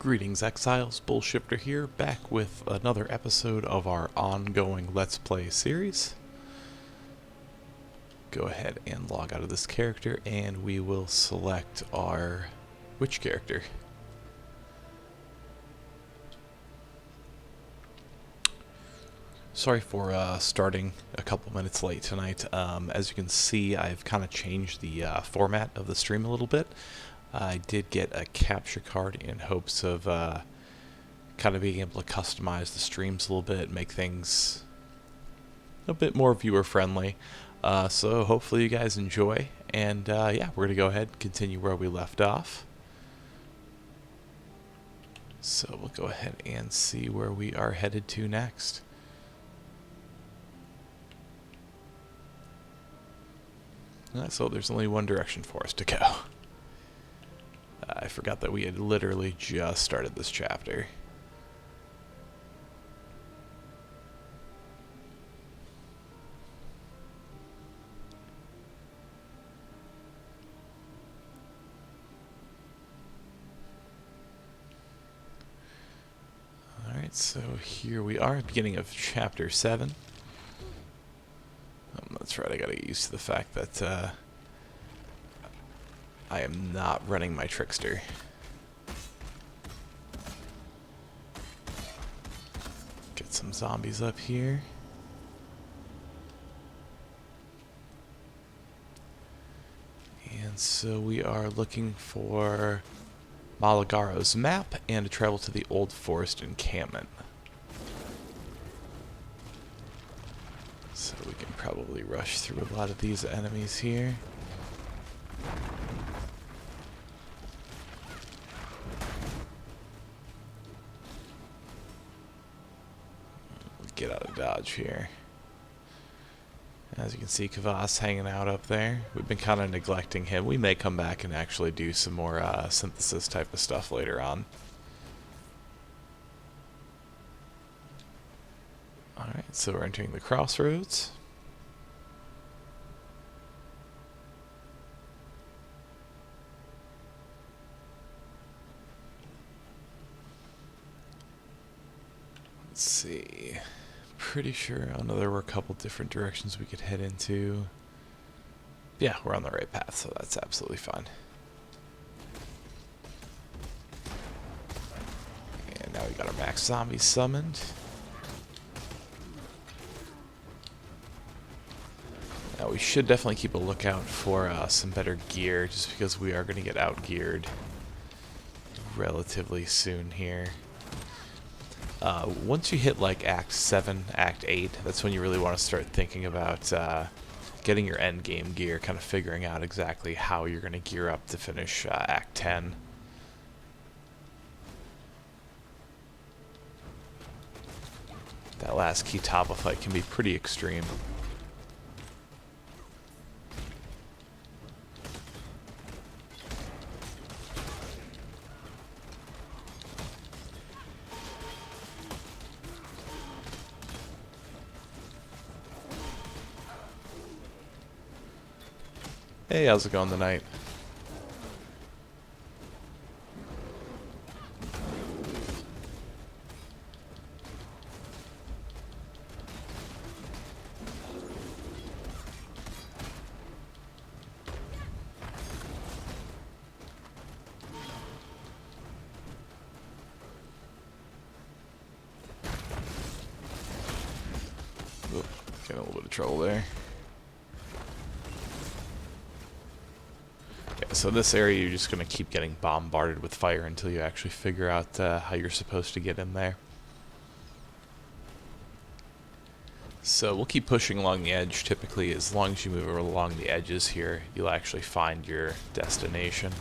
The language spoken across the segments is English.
Greetings Exiles, BullShifter here, back with another episode of our ongoing Let's Play series. Go ahead and log out of this character and we will select our... which character? Sorry for starting a couple minutes late tonight. As you can see, I've kind of changed the format of the stream a little bit. I did get a capture card in hopes of kind of being able to customize the streams a little bit, make things a bit more viewer friendly. So hopefully you guys enjoy, and yeah, we're going to go ahead and continue where we left off. So we'll go ahead and see where we are headed to next. So there's only one direction for us to go. I forgot that we had literally just started this chapter. Alright, so here we are, beginning of chapter 7. That's right, I gotta get used to the fact that I am not running my trickster. Get some zombies up here. And so we are looking for Malagaro's map and to travel to the Old Forest encampment. So we can probably rush through a lot of these enemies here. Get out of dodge here. As you can see, Kvass hanging out up there. We've been kind of neglecting him. We may come back and actually do some more synthesis type of stuff later on. Alright, so we're entering the crossroads. Let's see. Pretty sure, oh no, there were a couple different directions we could head into. Yeah, we're on the right path, so that's absolutely fine. And now we got our max zombies summoned. Now we should definitely keep a lookout for some better gear, just because we are going to get out-geared relatively soon here. Once you hit like Act 7, Act 8, that's when you really want to start thinking about getting your end game gear, kind of figuring out exactly how you're going to gear up to finish Act 10. That last Kitaba fight can be pretty extreme. Hey, how's it going tonight? Oop, getting a little bit of trouble there. So this area, you're just going to keep getting bombarded with fire until you actually figure out how you're supposed to get in there. So we'll keep pushing along the edge. Typically, as long as you move along the edges here, you'll actually find your destination.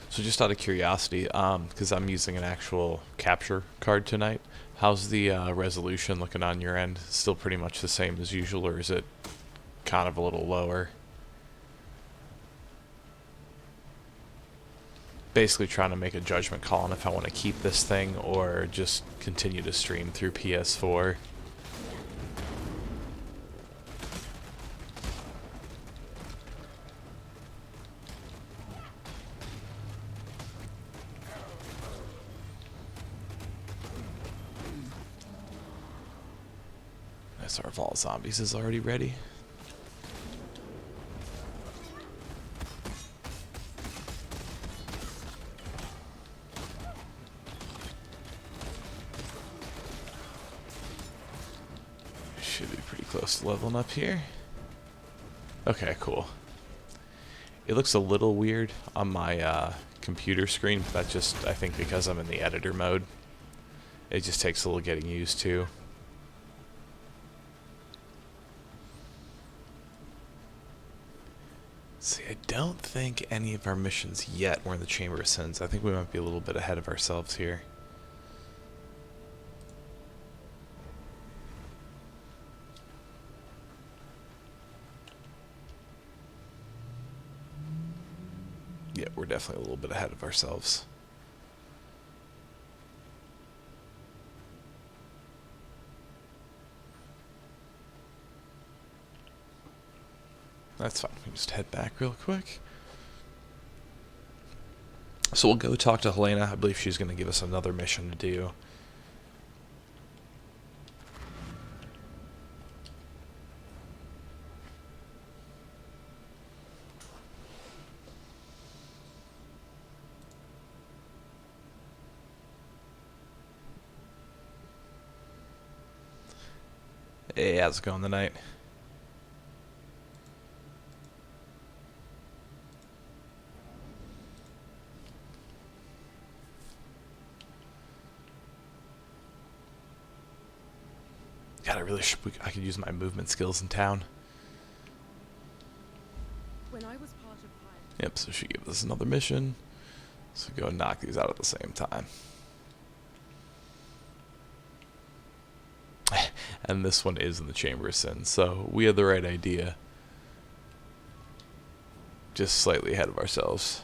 So just out of curiosity, because I'm using an actual capture card tonight, how's the resolution looking on your end? Still pretty much the same as usual, or is it kind of a little lower? basically trying to make a judgment call on if I want to keep this thing or just continue to stream through PS4. Nice, our Vault Zombies is already ready. Should be pretty close to leveling up here. Okay, cool. It looks a little weird on my computer screen, but that's just, I think, because I'm in the editor mode. It just takes a little getting used to. See, I don't think any of our missions yet were in the Chamber of Sins. I think we might be a little bit ahead of ourselves here. Yeah, we're definitely a little bit ahead of ourselves. That's fine. We can just head back real quick. So we'll go talk to Helena. I believe she's going to give us another mission to do. Hey, how's it going tonight? God, I really I could use my movement skills in town. When I was part of Yep, so she gives us another mission. So go and knock these out at the same time. And this one is in the Chamber of Sin, so we had the right idea. Just slightly ahead of ourselves.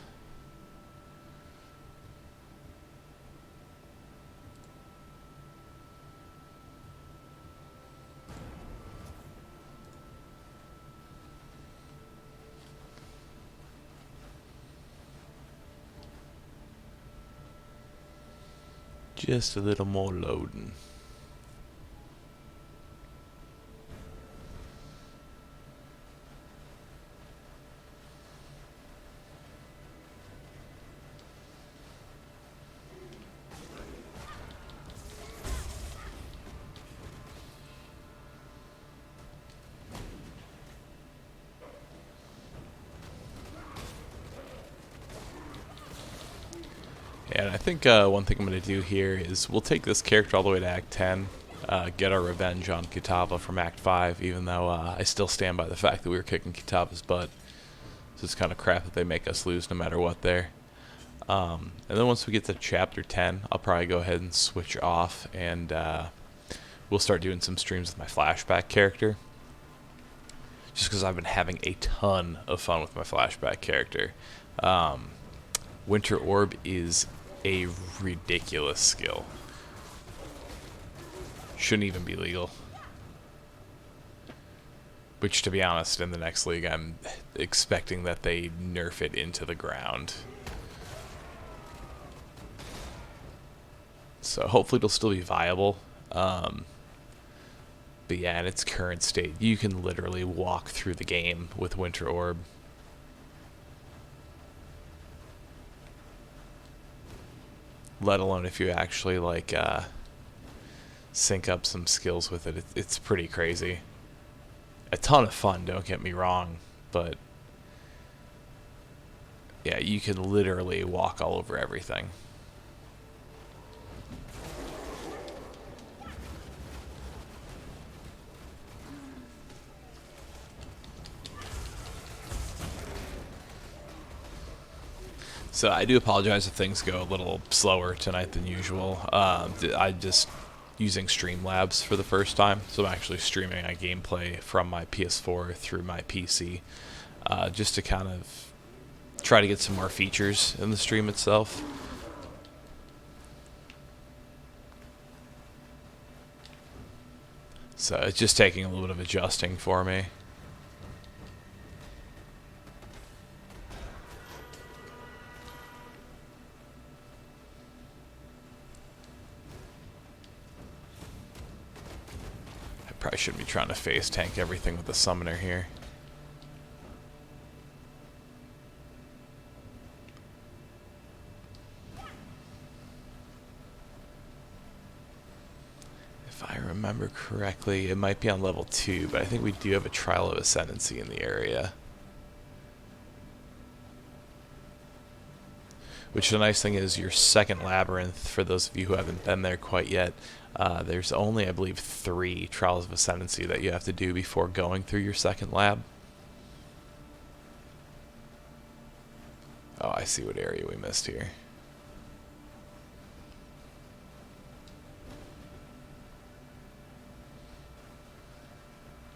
Just a little more loading. And I think one thing I'm going to do here is we'll take this character all the way to Act 10, get our revenge on Kitava from Act 5, even though I still stand by the fact that we were kicking Kitava's butt. So it's kind of crap that they make us lose no matter what there. And then once we get to Chapter 10, I'll probably go ahead and switch off, and we'll start doing some streams with my Flashback character. Just because I've been having a ton of fun with my Flashback character. Winter Orb is a ridiculous skill. Shouldn't even be legal. Which, to be honest, in the next league, I'm expecting that they nerf it into the ground. So hopefully it'll still be viable. But yeah, in its current state, you can literally walk through the game with Winter Orb. Let alone if you actually like sync up some skills with it. It's pretty crazy. A ton of fun, don't get me wrong, but yeah, you can literally walk all over everything. So I do apologize if things go a little slower tonight than usual. I'm just using Streamlabs for the first time, so I'm actually streaming a gameplay from my PS4 through my PC, just to kind of try to get some more features in the stream itself. So it's just taking a little bit of adjusting for me. I probably shouldn't be trying to face tank everything with the summoner here. If I remember correctly, it might be on level 2, but I think we do have a trial of ascendancy in the area. Which the nice thing is your second labyrinth, for those of you who haven't been there quite yet, there's only, I believe, 3 trials of ascendancy that you have to do before going through your second lab. Oh, I see what area we missed here.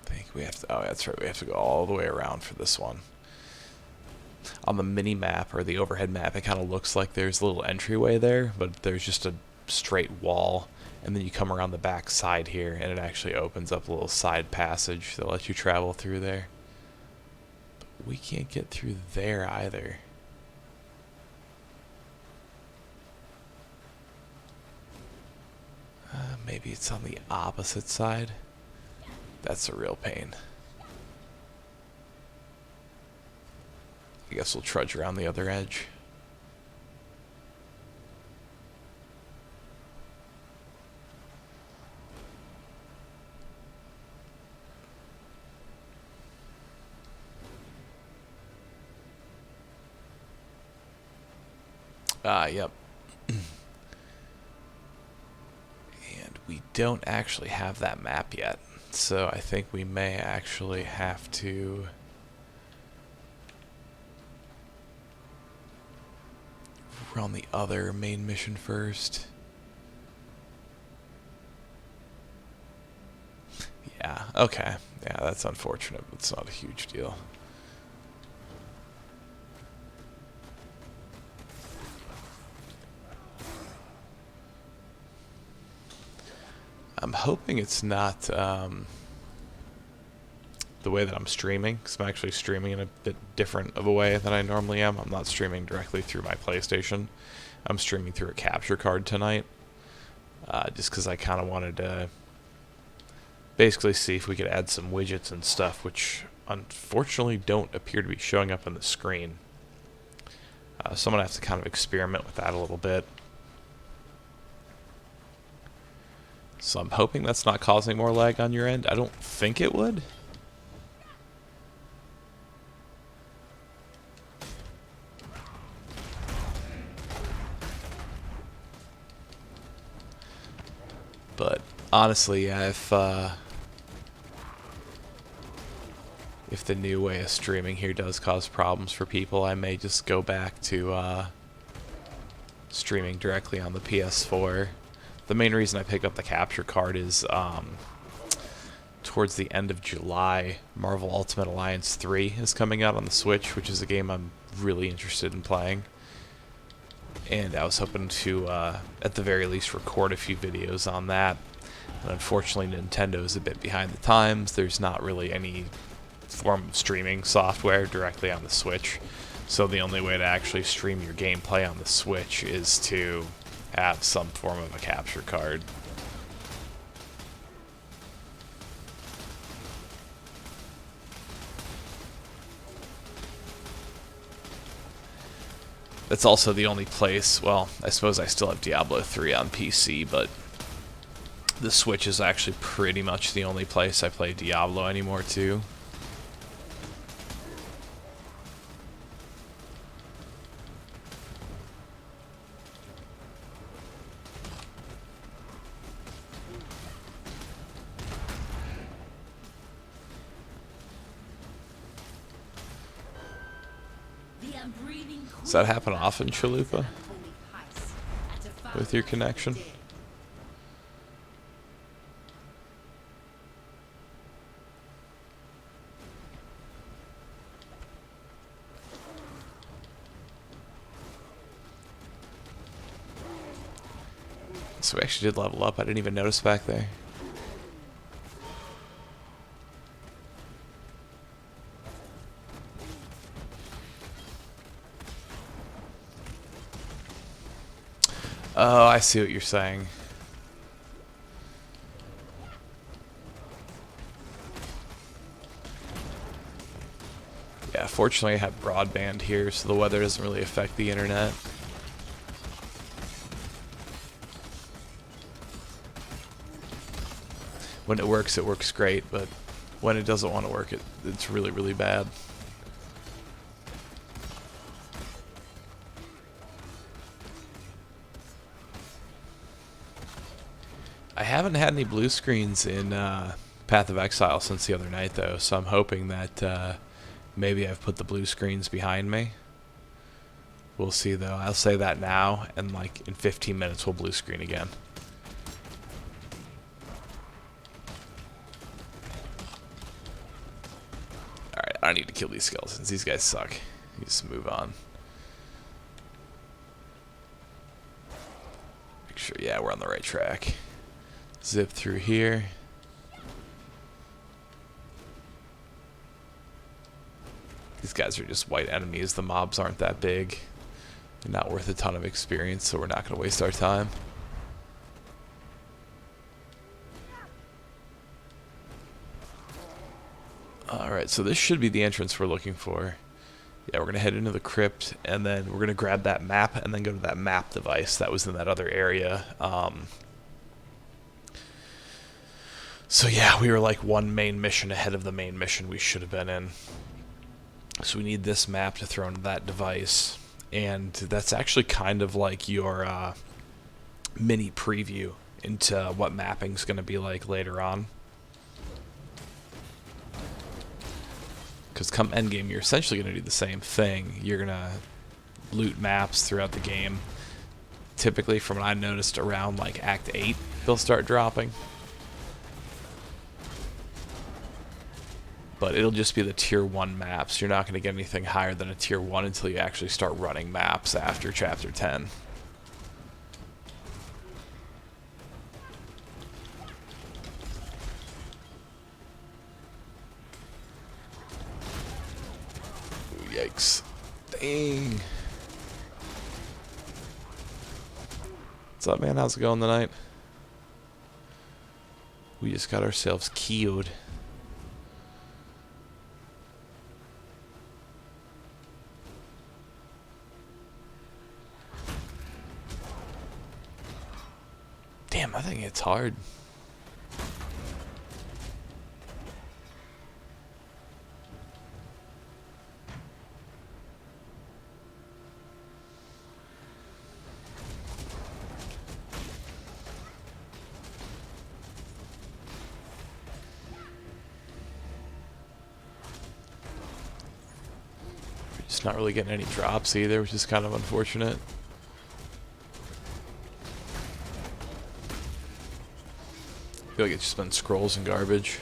I think we have to, oh, that's right, we have to go all the way around for this one. On the mini map or the overhead map, it kind of looks like there's a little entryway there, but there's just a straight wall, and then you come around the back side here, and it actually opens up a little side passage that lets you travel through there. But we can't get through there either. Maybe it's on the opposite side. That's a real pain. I guess we'll trudge around the other edge. Yep. And we don't actually have that map yet, so I think we may actually have to run the other main mission first. Yeah, okay. Yeah, that's unfortunate, but it's not a huge deal. I'm hoping it's not the way that I'm streaming, because I'm actually streaming in a bit different of a way than I normally am. I'm not streaming directly through my PlayStation. I'm streaming through a capture card tonight, just because I kind of wanted to basically see if we could add some widgets and stuff, which unfortunately don't appear to be showing up on the screen. So I'm going to have to kind of experiment with that a little bit. So I'm hoping that's not causing more lag on your end. I don't think it would. But honestly, yeah, if the new way of streaming here does cause problems for people, I may just go back to streaming directly on the PS4. The main reason I picked up the capture card is towards the end of July, Marvel Ultimate Alliance 3 is coming out on the Switch, which is a game I'm really interested in playing. And I was hoping to, at the very least, record a few videos on that. And unfortunately, Nintendo is a bit behind the times. There's not really any form of streaming software directly on the Switch. So the only way to actually stream your gameplay on the Switch is to have some form of a capture card. That's also the only place, well, I suppose I still have Diablo 3 on PC, but the Switch is actually pretty much the only place I play Diablo anymore too. Does that happen often, Chalupa? With your connection? So we actually did level up. I didn't even notice back there. Oh, I see what you're saying. Yeah, fortunately I have broadband here, so the weather doesn't really affect the internet. When it works great, but when it doesn't want to work, it's really, really bad. I haven't had any blue screens in Path of Exile since the other night, though, so I'm hoping that maybe I've put the blue screens behind me. We'll see, though. I'll say that now, and like in 15 minutes we'll blue screen again. Alright, I need to kill these skeletons. These guys suck. Just move on. Make sure, yeah, we're on the right track. Zip through here. These guys are just white enemies. The mobs aren't that big. They're not worth a ton of experience, so we're not going to waste our time. Alright, so this should be the entrance we're looking for. Yeah, we're going to head into the crypt, and then we're going to grab that map, and then go to that map device that was in that other area. So yeah, we were like one main mission ahead of the main mission we should have been in. So we need this map to throw into that device. And that's actually kind of like your mini preview into what mapping's going to be like later on. Because come endgame, you're essentially going to do the same thing. You're going to loot maps throughout the game. Typically, from what I noticed, around like Act 8, they'll start dropping. But it'll just be the tier 1 maps. You're not going to get anything higher than a tier 1 until you actually start running maps after chapter 10. Ooh, yikes. Dang. What's up, man? How's it going tonight? We just got ourselves killed. Damn, I think it's hard. We're just not really getting any drops either, which is kind of unfortunate. I feel like it's just been scrolls and garbage.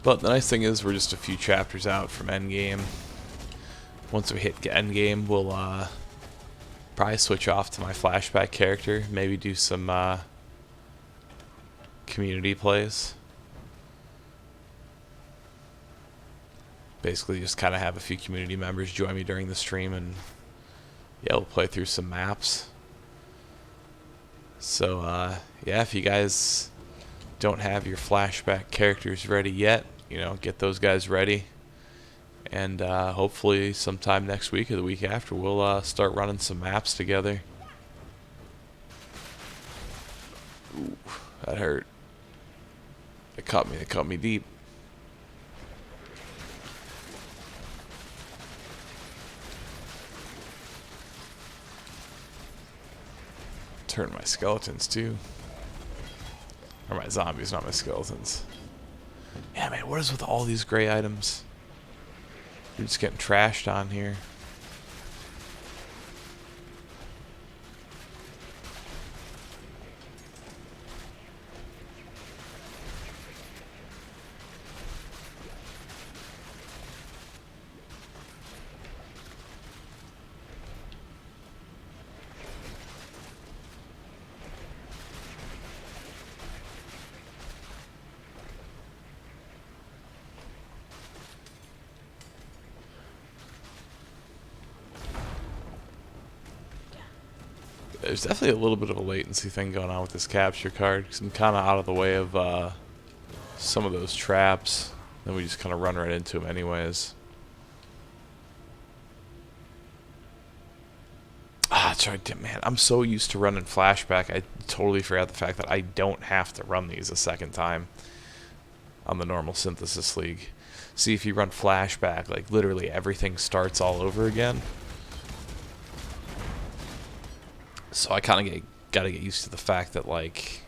But the nice thing is we're just a few chapters out from endgame. Once we hit endgame, we'll probably switch off to my Flashback character. Maybe do some community plays. Basically just kind of have a few community members join me during the stream, and yeah, we'll play through some maps. So yeah, if you guys don't have your Flashback characters ready yet, you know, get those guys ready, and hopefully sometime next week or the week after we'll start running some maps together. Ooh, that hurt. It caught me deep. Turn my skeletons too. Or my zombies, not my skeletons. Yeah, man, what is with all these gray items? We're just getting trashed on here. There's definitely a little bit of a latency thing going on with this capture card, because I'm kind of out of the way of some of those traps. Then we just kind of run right into them anyways. Ah, that's right, man. I'm so used to running Flashback, I totally forgot the fact that I don't have to run these a second time on the normal Synthesis League. See, if you run Flashback, like, literally everything starts all over again. So I kind of gotta get used to the fact that, like,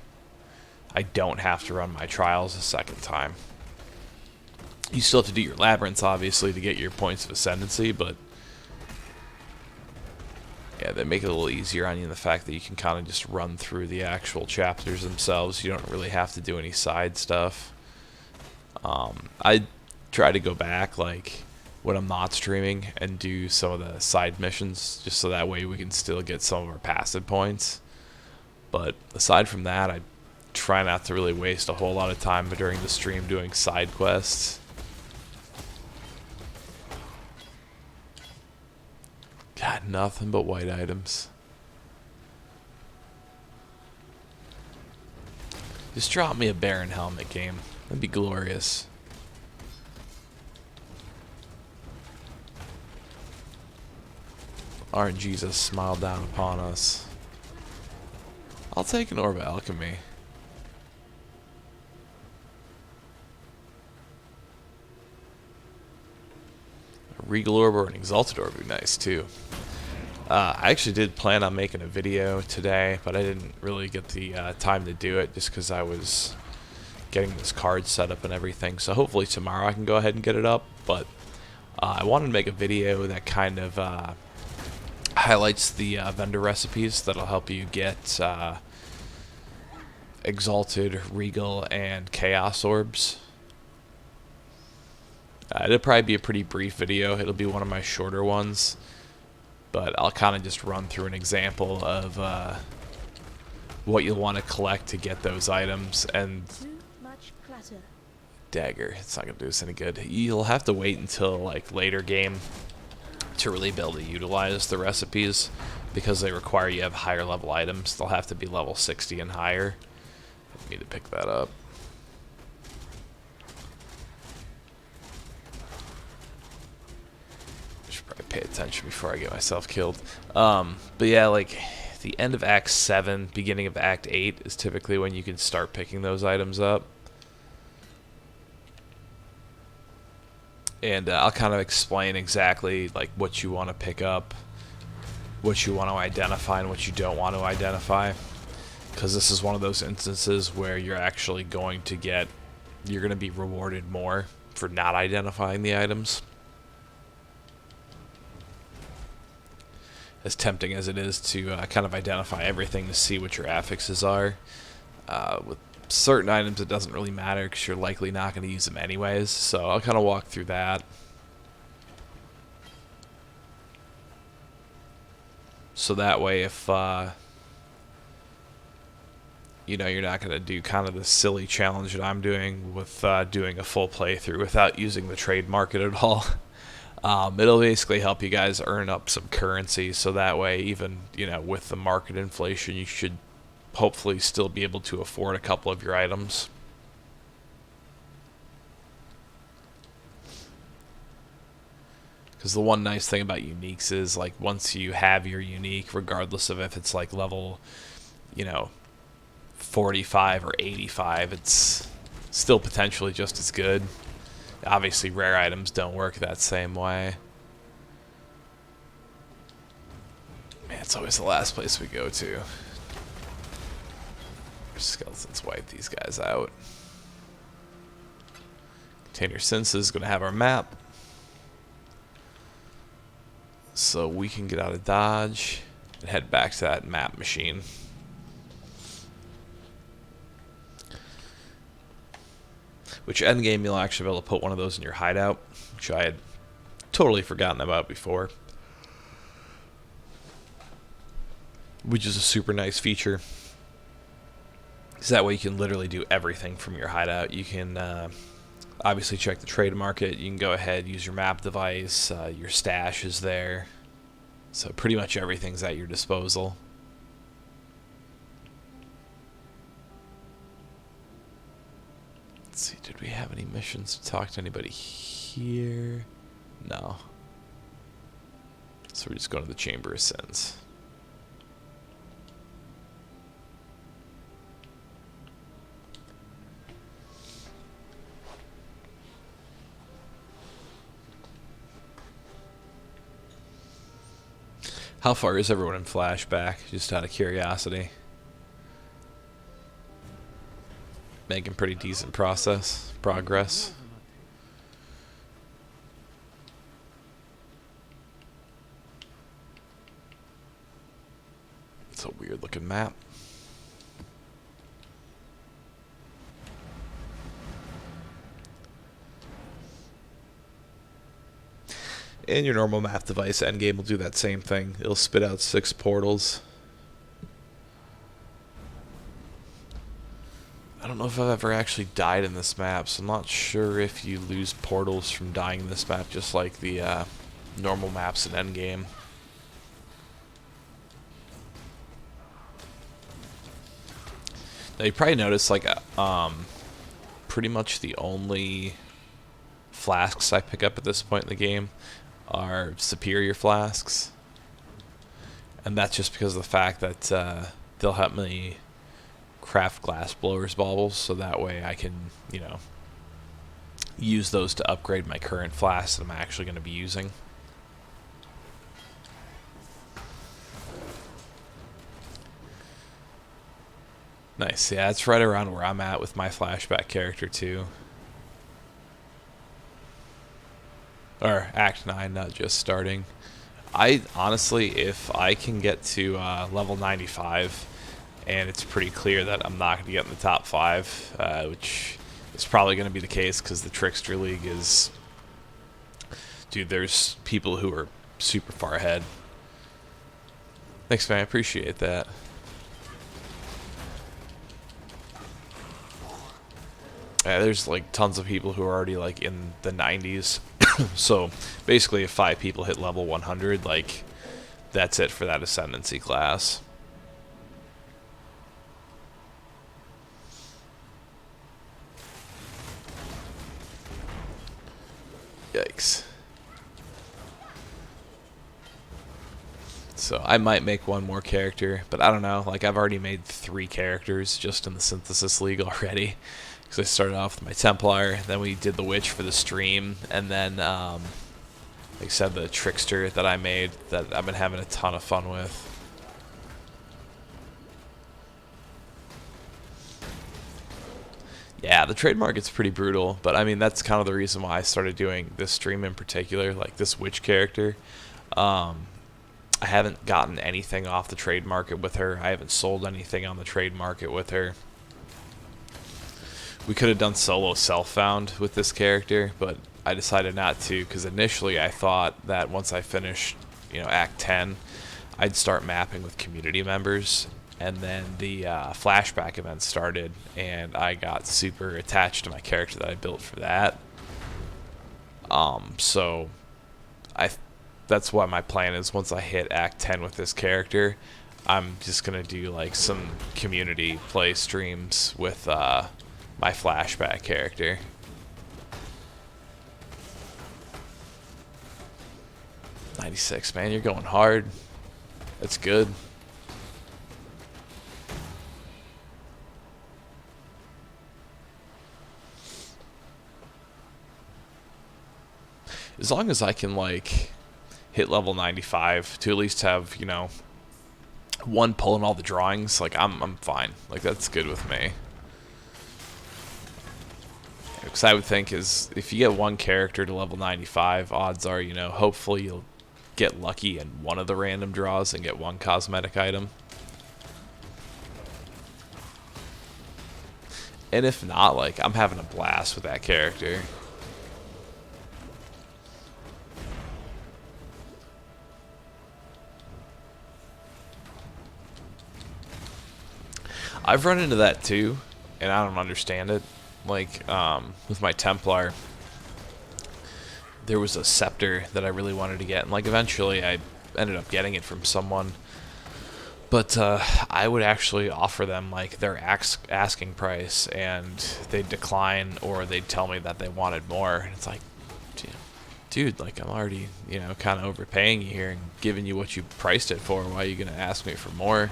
I don't have to run my trials a second time. You still have to do your labyrinths, obviously, to get your points of ascendancy, but yeah, they make it a little easier on you in the fact that you can kind of just run through the actual chapters themselves. You don't really have to do any side stuff. I try to go back, like, when I'm not streaming and do some of the side missions, just so that way we can still get some of our passive points. But aside from that, I try not to really waste a whole lot of time during the stream doing side quests. God, nothing but white items. Just drop me a Baron helmet game. That'd be glorious. RNG's smiled down upon us. I'll take an Orb of Alchemy. A Regal Orb or an Exalted Orb would be nice too. I actually did plan on making a video today, but I didn't really get the time to do it just because I was getting this card set up and everything. So hopefully tomorrow I can go ahead and get it up. But I wanted to make a video that kind of highlights the vendor recipes that'll help you get Exalted, Regal, and Chaos Orbs. It'll probably be a pretty brief video. It'll be one of my shorter ones. But I'll kind of just run through an example of what you'll want to collect to get those items. And Too much clutter. dagger, it's not going to do us any good. You'll have to wait until like later game to really be able to utilize the recipes, because they require you have higher level items. They'll have to be level 60 and higher. I need to pick that up. Pay attention before I get myself killed. But yeah, like the end of Act 7, beginning of Act 8 is typically when you can start picking those items up. And I'll kind of explain exactly like what you want to pick up, what you want to identify, and what you don't want to identify. Because this is one of those instances where you're actually going to you're going to be rewarded more for not identifying the items. As tempting as it is to kind of identify everything to see what your affixes are. With certain items it doesn't really matter because you're likely not going to use them anyways, so I'll kind of walk through that. So that way if you know, you're not going to do kind of the silly challenge that I'm doing with doing a full playthrough without using the trade market at all. It'll basically help you guys earn up some currency, so that way, even, you know, with the market inflation, you should hopefully still be able to afford a couple of your items. Because the one nice thing about uniques is, like, once you have your unique, regardless of if it's like level, you know, 45 or 85, it's still potentially just as good. Obviously, rare items don't work that same way. Man, it's always the last place we go to. Skeletons wipe these guys out. Container Senses is going to have our map. So we can get out of Dodge and head back to that map machine. Which endgame you'll actually be able to put one of those in your hideout, which I had totally forgotten about before. Which is a super nice feature. Because that way you can literally do everything from your hideout. You can obviously check the trade market. You can go ahead, use your map device. Your stash is there. So pretty much everything's at your disposal. Let's see, did we have any missions to talk to anybody here? No. So we're just going to the Chamber of Sins. How far is everyone in Flashback? Just out of curiosity. Making pretty decent progress. It's a weird looking map. And your normal map device endgame will do that same thing. It'll spit out 6 portals. I don't know if I've ever actually died in this map, so I'm not sure if you lose portals from dying in this map, just like the normal maps in endgame. Now you probably noticed, like, pretty much the only flasks I pick up at this point in the game are superior flasks, and that's just because of the fact that they'll help me craft glass blowers baubles, so that way I can, you know, use those to upgrade my current flasks that I'm actually going to be using. Nice, yeah, it's right around where I'm at with my Flashback character too. Or Act 9, not just starting. I honestly, if I can get to level 95, and it's pretty clear that I'm not going to get in the top 5, which is probably going to be the case because the Trickster League is... Dude, there's people who are super far ahead. Thanks, man, I appreciate that. Yeah, there's like tons of people who are already like in the 90s. So basically if 5 people hit level 100, like that's it for that ascendancy class. Yikes. So I might make one more character, but I don't know, like I've already made 3 characters just in the Synthesis League already. Because I started off with my Templar, then we did the Witch for the stream, and then, like I said, the Trickster that I made that I've been having a ton of fun with. Yeah, the trade market's pretty brutal, but I mean, that's kind of the reason why I started doing this stream in particular, like this Witch character. I haven't gotten anything off the trade market with her. I haven't sold anything on the trade market with her. We could have done solo self-found with this character, but I decided not to because initially I thought that once I finished, you know, Act 10, I'd start mapping with community members, and then the Flashback event started, and I got super attached to my character that I built for that. So that's what my plan is. Once I hit Act 10 with this character, I'm just gonna do like some community play streams with my Flashback character. $96, man, you're going hard. That's good. As long as I can like hit level 95 to at least have, you know, one pull in all the drawings, like I'm fine. Like that's good with me. Because I would think is if you get one character to level 95, odds are, you know, hopefully you'll get lucky in one of the random draws and get one cosmetic item. And if not, like, I'm having a blast with that character. I've run into that too, and I don't understand it. Like, with my Templar, there was a scepter that I really wanted to get, and like eventually I ended up getting it from someone. But I would actually offer them like their asking price, and they'd decline, or they'd tell me that they wanted more. And it's like, dude, like I'm already, kind of overpaying you here and giving you what you priced it for. Why are you gonna ask me for more?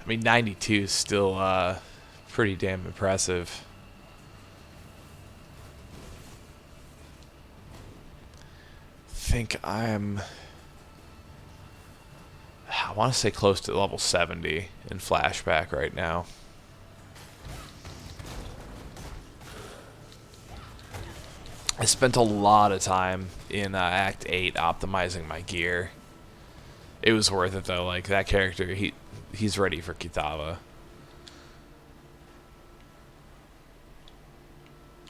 I mean, 92 is still pretty damn impressive. I want to say close to level 70 in Flashback right now. I spent a lot of time in Act 8 optimizing my gear. It was worth it though. Like that character, he's ready for Kitava.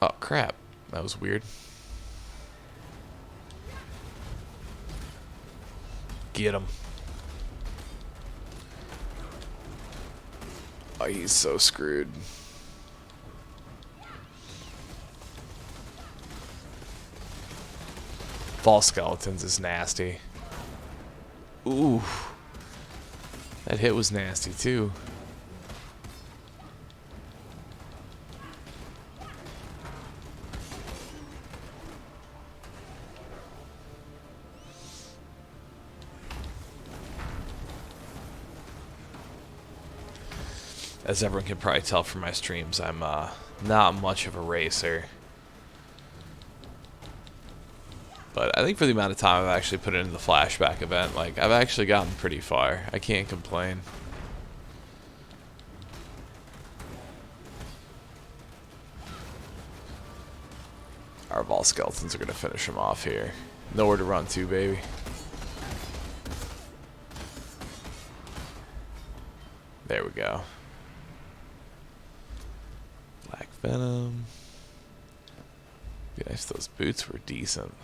Oh crap, that was weird. Get him. Oh, he's so screwed. False skeletons is nasty. Ooh. That hit was nasty too. As everyone can probably tell from my streams, I'm not much of a racer. But I think for the amount of time I've actually put into the Flashback event, like, I've actually gotten pretty far. I can't complain. Our ball skeletons are going to finish him off here. Nowhere to run to, baby. There we go. Black Venom. Be nice, those boots were decent.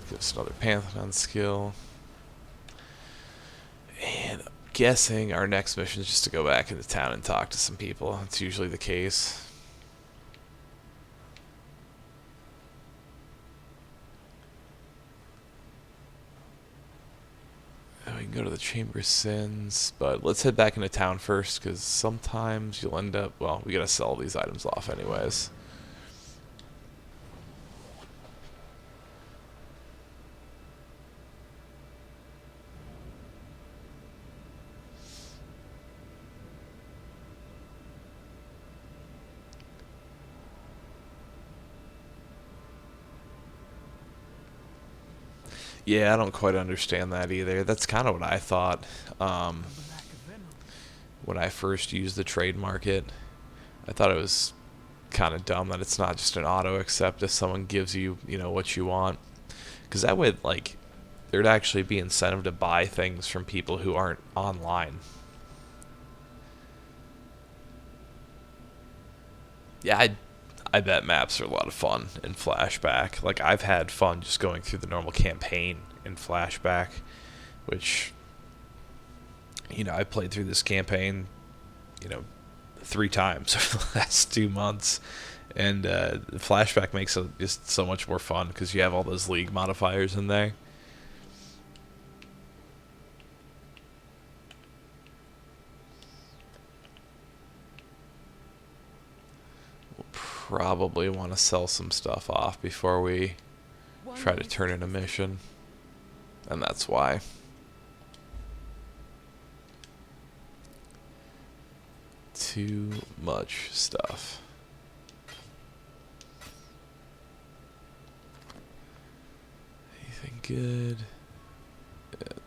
Give us another Pantheon skill. And I'm guessing our next mission is just to go back into town and talk to some people. That's usually the case. And we can go to the Chamber of Sins, but let's head back into town first, because sometimes you'll end up... Well, we gotta sell these items off anyways. Yeah, I don't quite understand that either. That's kind of what I thought when I first used the trade market. I thought it was kind of dumb that it's not just an auto accept if someone gives you, what you want. Because that way, like, there'd actually be incentive to buy things from people who aren't online. Yeah, I bet maps are a lot of fun in Flashback. Like, I've had fun just going through the normal campaign in Flashback, which, I played through this campaign, 3 times over the last 2 months. And Flashback makes it just so much more fun because you have all those league modifiers in there. Probably want to sell some stuff off before we try to turn in a mission, and that's why. Too much stuff. Anything good?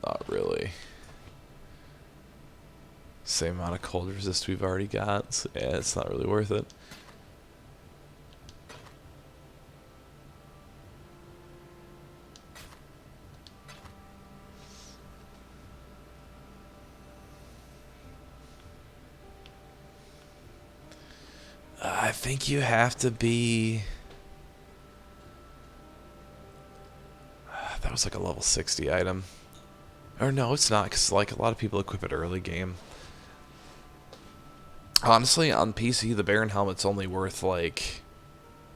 Not really. Same amount of cold resist we've already got, so yeah, it's not really worth it. I I think you have to be... That was like a level 60 item. Or no, it's not, because like a lot of people equip it early game. Honestly, on PC, the Baron Helmet's only worth like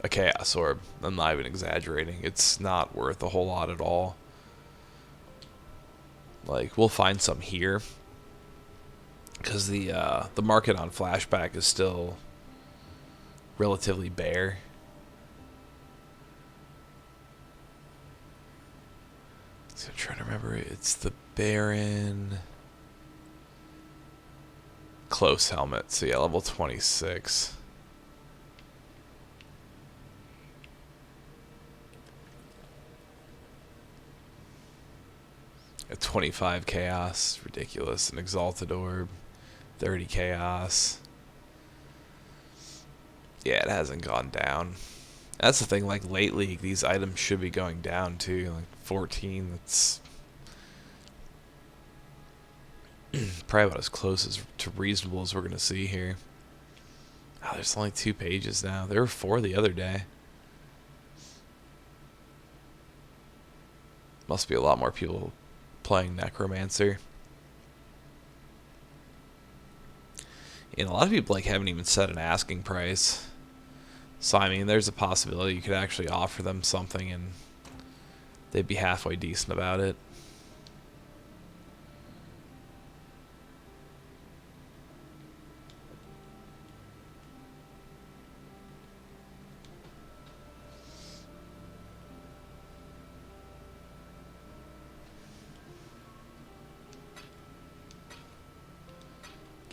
a Chaos Orb. I'm not even exaggerating. It's not worth a whole lot at all. Like, we'll find some here, because the market on Flashback is still relatively bare. So I'm trying to remember. It's the Baron Close Helmet. So yeah, level 26. At 25 Chaos, ridiculous. An Exalted Orb, 30 Chaos. Yeah, it hasn't gone down. That's the thing, like, late league, these items should be going down, too. Like, 14, that's probably about as close as to reasonable as we're going to see here. Oh, there's only 2 pages now. There were 4 the other day. Must be a lot more people playing Necromancer. And a lot of people, like, haven't even set an asking price. So, I mean, there's a possibility you could actually offer them something and they'd be halfway decent about it.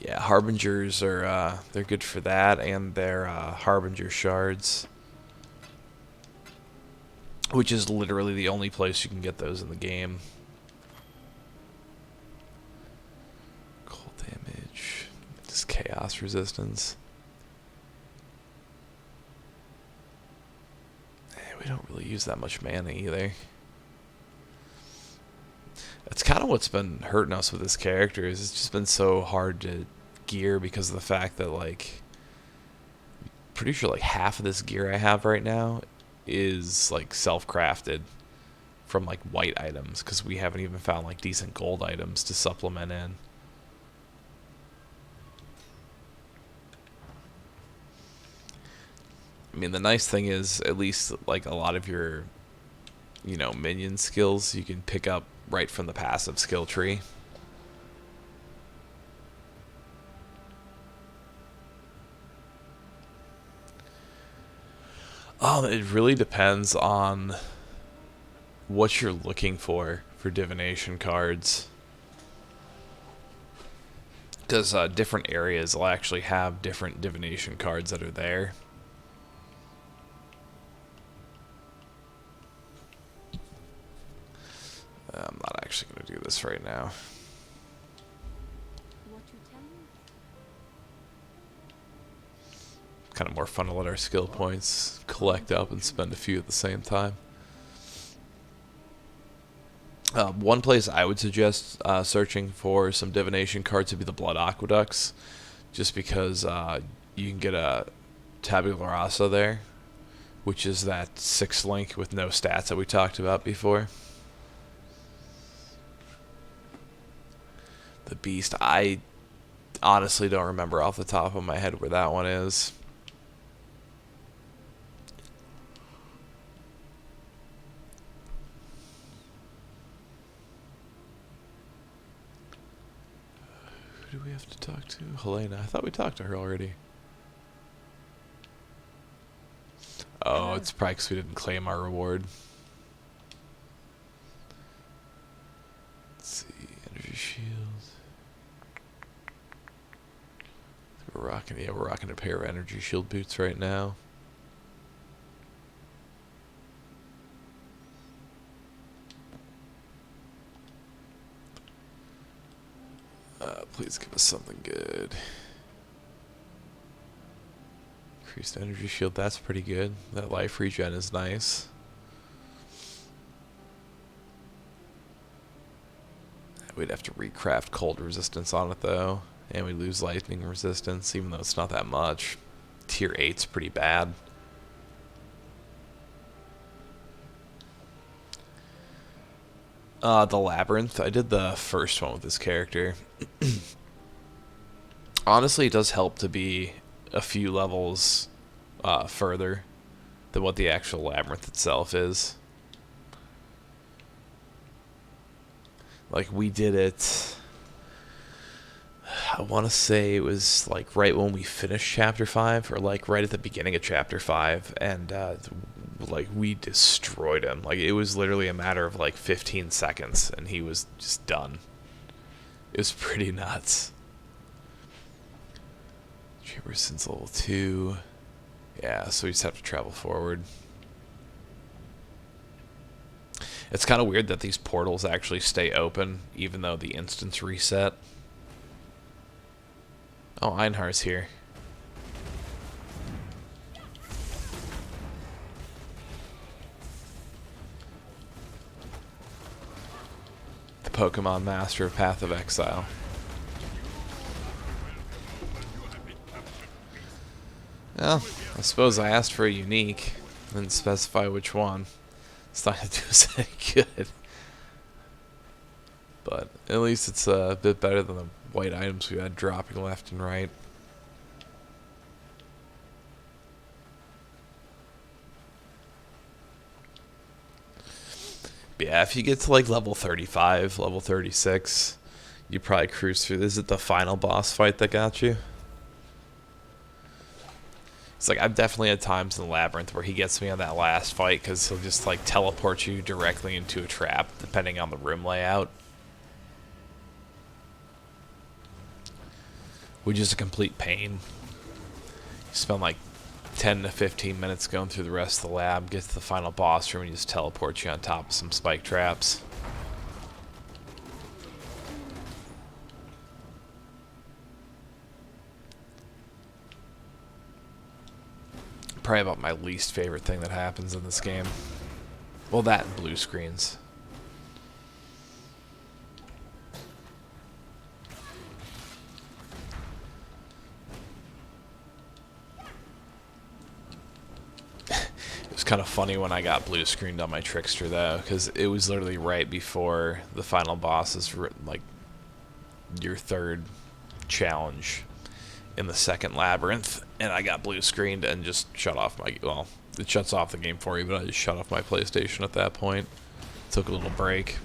Yeah, Harbingers are, they're good for that, and they're Harbinger Shards. Which is literally the only place you can get those in the game. Cold damage. Just chaos resistance. We don't really use that much mana either. That's kind of what's been hurting us with this character, is it's just been so hard to gear because of the fact that, like, pretty sure like half of this gear I have right now is like self-crafted from like white items, because we haven't even found like decent gold items to supplement in. I mean, the nice thing is, at least like a lot of your, you know, minion skills you can pick up right from the passive skill tree. It really depends on what you're looking for divination cards. Because different areas will actually have different divination cards that are there. I'm not actually going to do this right now. What you tell me? Kind of more fun to let our skill points collect up and spend a few at the same time. One place I would suggest searching for some divination cards would be the Blood Aqueducts, just because you can get a Tabula Rasa there, which is that 6th link with no stats that we talked about before. The Beast, I honestly don't remember off the top of my head where that one is. Who do we have to talk to? Helena. I thought we talked to her already. Oh, it's probably because we didn't claim our reward. Let's see. Energy shield. We're rocking a pair of energy shield boots right now. Please give us something good. Increased energy shield, that's pretty good. That life regen is nice. We'd have to recraft cold resistance on it though. And we lose lightning resistance, even though it's not that much. tier 8's pretty bad. The Labyrinth, I did the first one with this character. Honestly, it does help to be a few levels further than what the actual Labyrinth itself is. Like, we did it, I want to say it was like right when we finished chapter 5, or like right at the beginning of chapter 5, and like we destroyed him. Like, it was literally a matter of like 15 seconds and he was just done. It was pretty nuts. Chamber since level 2. Yeah, so we just have to travel forward. It's kind of weird that these portals actually stay open even though the instance reset. Oh, Einhar's here. The Pokemon Master of Path of Exile. Well, I suppose I asked for a unique. Didn't specify which one. It's not going to do us any good. But at least it's a bit better than the white items we had dropping left and right. But yeah, if you get to like level 35, level 36, you probably cruise through. Is it the final boss fight that got you? It's like, I've definitely had times in the Labyrinth where he gets me on that last fight because he'll just like teleport you directly into a trap depending on the room layout. Which is a complete pain. You spend like 10 to 15 minutes going through the rest of the lab, get to the final boss room, and he just teleports you on top of some spike traps. Probably about my least favorite thing that happens in this game. Well, that and blue screens. It was kind of funny when I got blue screened on my Trickster though, because it was literally right before the final boss is like your third challenge in the second labyrinth, and I got blue screened and just shut off my, well, it shuts off the game for you, but I just shut off my PlayStation at that point. Took a little break.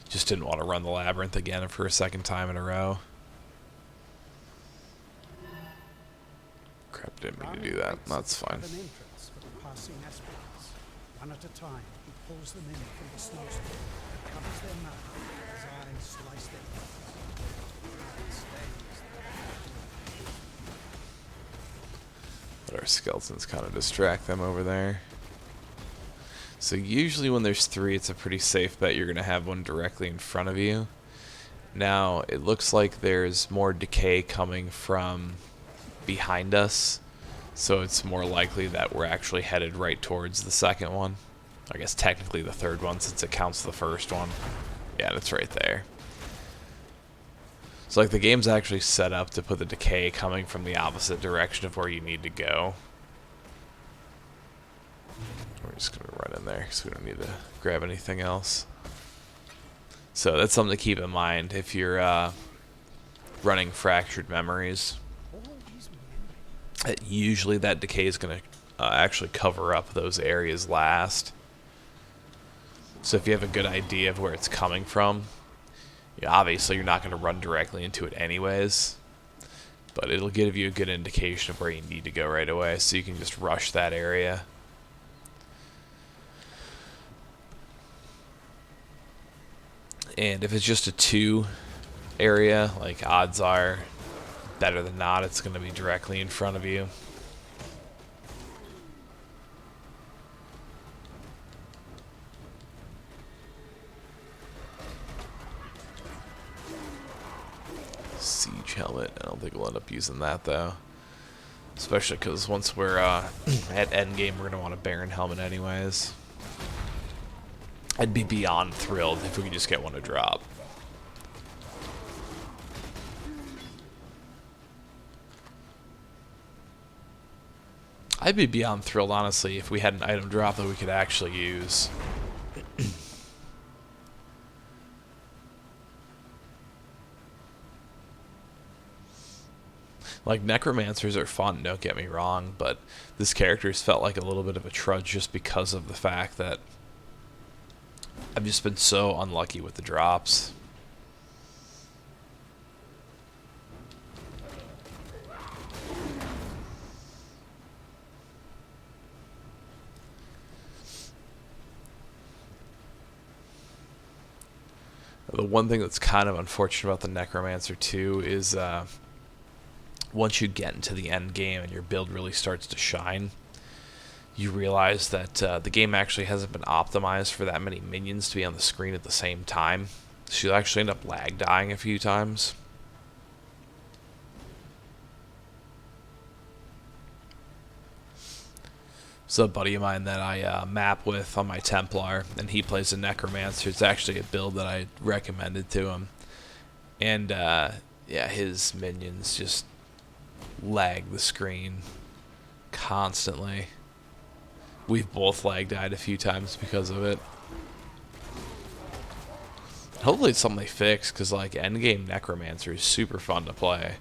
Just didn't want to run the labyrinth again for a second time in a row. Crap, didn't mean to do that. That's fine. One at a time, he pulls them in from the snowstorm and covers their mouth. His eyes slice their Let our skeletons kind of distract them over there. So usually when there's 3, it's a pretty safe bet you're going to have one directly in front of you. Now, it looks like there's more decay coming from behind us, so it's more likely that we're actually headed right towards the second one. I guess technically the third one, since it counts the first one. Yeah, it's right there. So like the game's actually set up to put the decay coming from the opposite direction of where you need to go. We're just going to run in there because we don't need to grab anything else. So that's something to keep in mind if you're running Fractured Memories. Usually that decay is going to actually cover up those areas last. So if you have a good idea of where it's coming from, obviously you're not going to run directly into it anyways, but it'll give you a good indication of where you need to go right away, so you can just rush that area. And if it's just a 2 area, like odds are, better than not, it's going to be directly in front of you. Siege helmet. I don't think we'll end up using that though. Especially because once we're at endgame, we're going to want a Baron helmet anyways. I'd be beyond thrilled if we could just get one to drop. I'd be beyond thrilled, honestly, if we had an item drop that we could actually use. Like, necromancers are fun, don't get me wrong, but this character's felt like a little bit of a trudge just because of the fact that I've just been so unlucky with the drops. The one thing that's kind of unfortunate about the Necromancer too is once you get into the end game and your build really starts to shine, you realize that the game actually hasn't been optimized for that many minions to be on the screen at the same time. So you'll actually end up lag dying a few times. So a buddy of mine that I map with on my Templar, and he plays a Necromancer. It's actually a build that I recommended to him. And yeah, his minions just lag the screen constantly. We've both lag died a few times because of it. Hopefully it's something they fix, because like endgame Necromancer is super fun to play.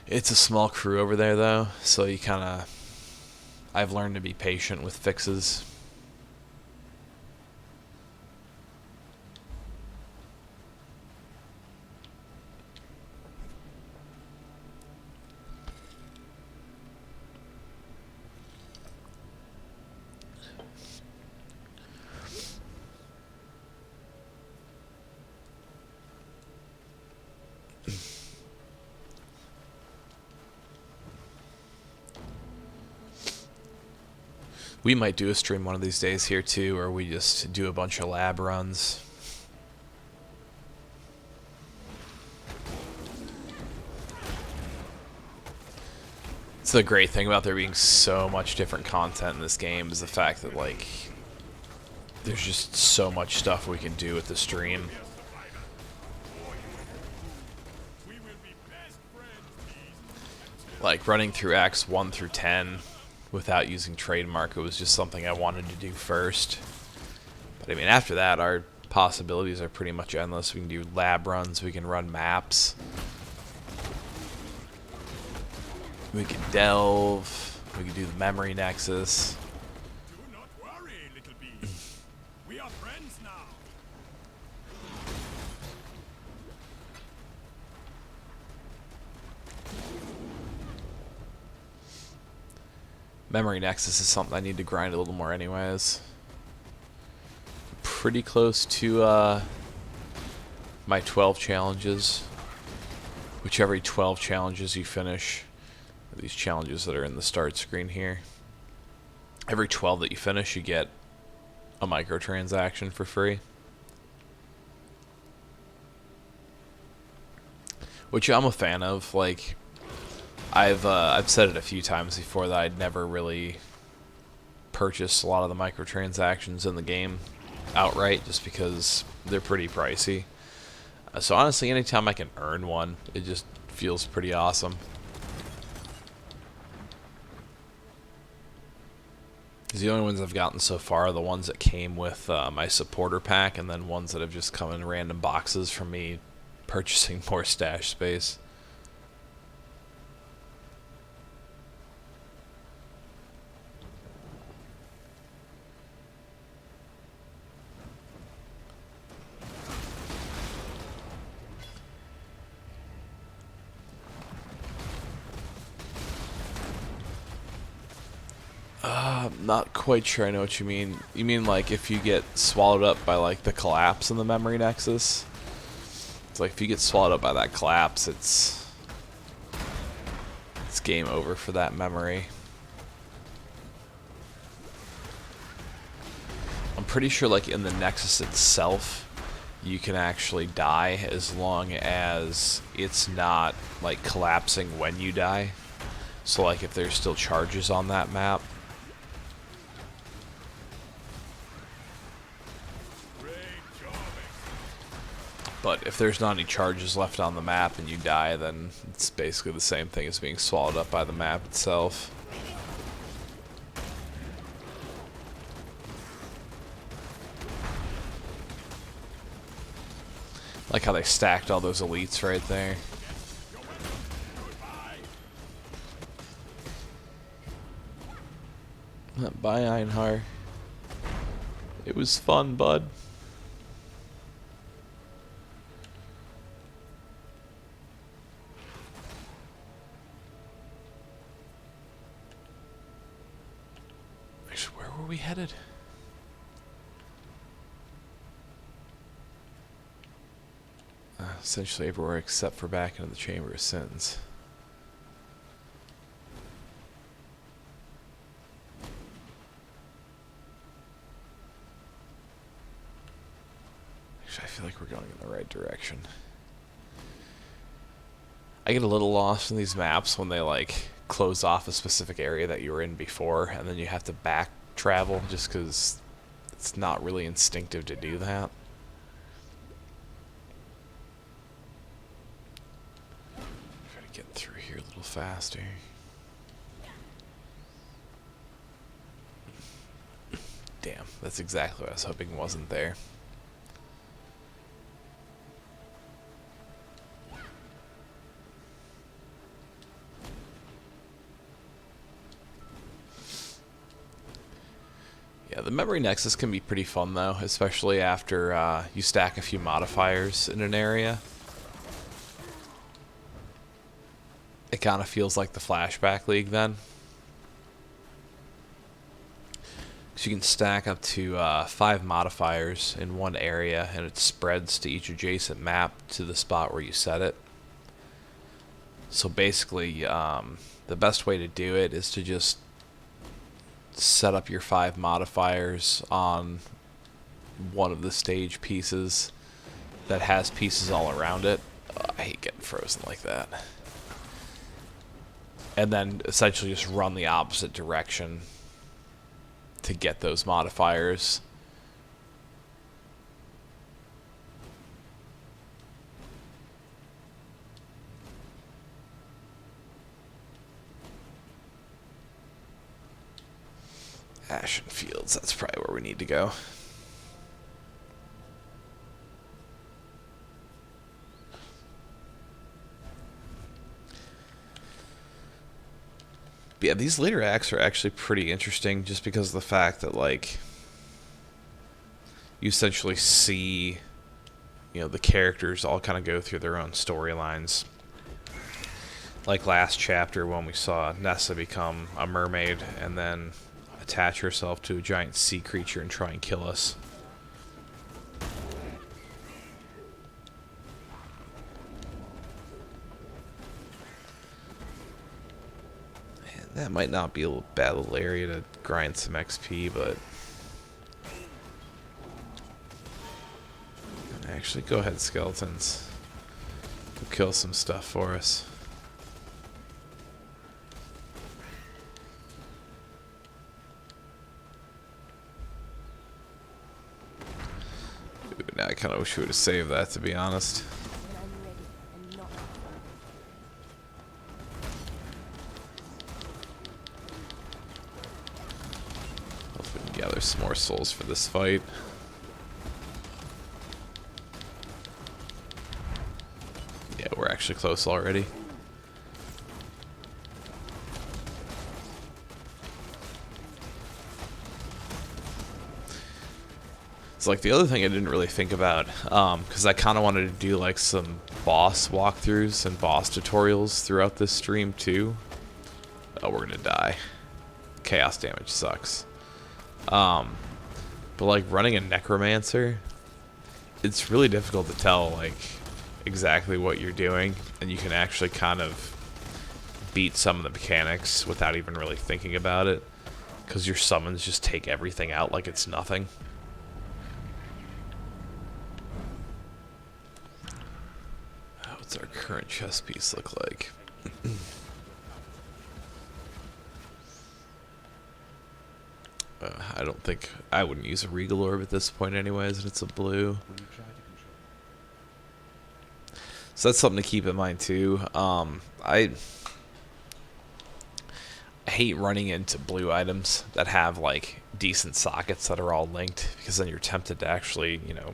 It's a small crew over there though, so you kind of... I've learned to be patient with fixes. We might do a stream one of these days here too, or we just do a bunch of lab runs. It's the great thing about there being so much different content in this game is the fact that like there's just so much stuff we can do with the stream. Like running through Acts 1 through 10 without using trademark, it was just something I wanted to do first. But I mean, after that, our possibilities are pretty much endless. We can do lab runs, we can run maps, we can delve, we can do the memory nexus. Do not worry, little bee. We are friends now. Memory nexus is something I need to grind a little more anyways. Pretty close to my 12 challenges, which every 12 challenges you finish, these challenges that are in the start screen here, every 12 that you finish you get a microtransaction for free, which I'm a fan of. Like, I've said it a few times before that I'd never really purchased a lot of the microtransactions in the game outright just because they're pretty pricey. So honestly, anytime I can earn one, it just feels pretty awesome. Because the only ones I've gotten so far are the ones that came with my supporter pack, and then ones that have just come in random boxes from me purchasing more stash space. I'm not quite sure I know what you mean. You mean like if you get swallowed up by like the collapse in the memory nexus? It's like if you get swallowed up by that collapse, it's game over for that memory. I'm pretty sure like in the nexus itself you can actually die as long as it's not like collapsing when you die. So like if there's still charges on that map. But if there's not any charges left on the map and you die, then it's basically the same thing as being swallowed up by the map itself. Like how they stacked all those elites right there. Bye, Einhar. It was fun, bud. Actually, where were we headed? Essentially everywhere except for back into the Chamber of Sins. Actually, I feel like we're going in the right direction. I get a little lost in these maps when they like close off a specific area that you were in before, and then you have to back travel just because it's not really instinctive to do that. Try to get through here a little faster. Damn, that's exactly what I was hoping wasn't there. Yeah, the memory nexus can be pretty fun though, especially after you stack a few modifiers in an area. It kind of feels like the Flashback League then. So you can stack up to 5 modifiers in one area, and it spreads to each adjacent map to the spot where you set it. So basically, the best way to do it is to just set up your 5 modifiers on one of the stage pieces that has pieces all around it. I hate getting frozen like that. And then essentially just run the opposite direction to get those modifiers. Ashin Fields, that's probably where we need to go. But yeah, these later acts are actually pretty interesting just because of the fact that, like, you essentially see, you know, the characters all kind of go through their own storylines. Like last chapter when we saw Nessa become a mermaid and then attach herself to a giant sea creature and try and kill us. That might not be a bad little area to grind some XP, but actually, go ahead, skeletons. Go kill some stuff for us. Ooh, now I kind of wish we would have saved that, to be honest. Gather some more souls for this fight. Yeah, we're actually close already. It's like the other thing I didn't really think about, because I kind of wanted to do like some boss walkthroughs and boss tutorials throughout this stream too. Oh, we're gonna die. Chaos damage sucks. But like running a necromancer, it's really difficult to tell like exactly what you're doing, and you can actually kind of beat some of the mechanics without even really thinking about it, because your summons just take everything out like it's nothing. What's our current chest piece look like? I don't think I wouldn't use a Regal Orb at this point anyways, and it's a blue. So that's something to keep in mind too. I hate running into blue items that have like decent sockets that are all linked, because then you're tempted to actually, you know,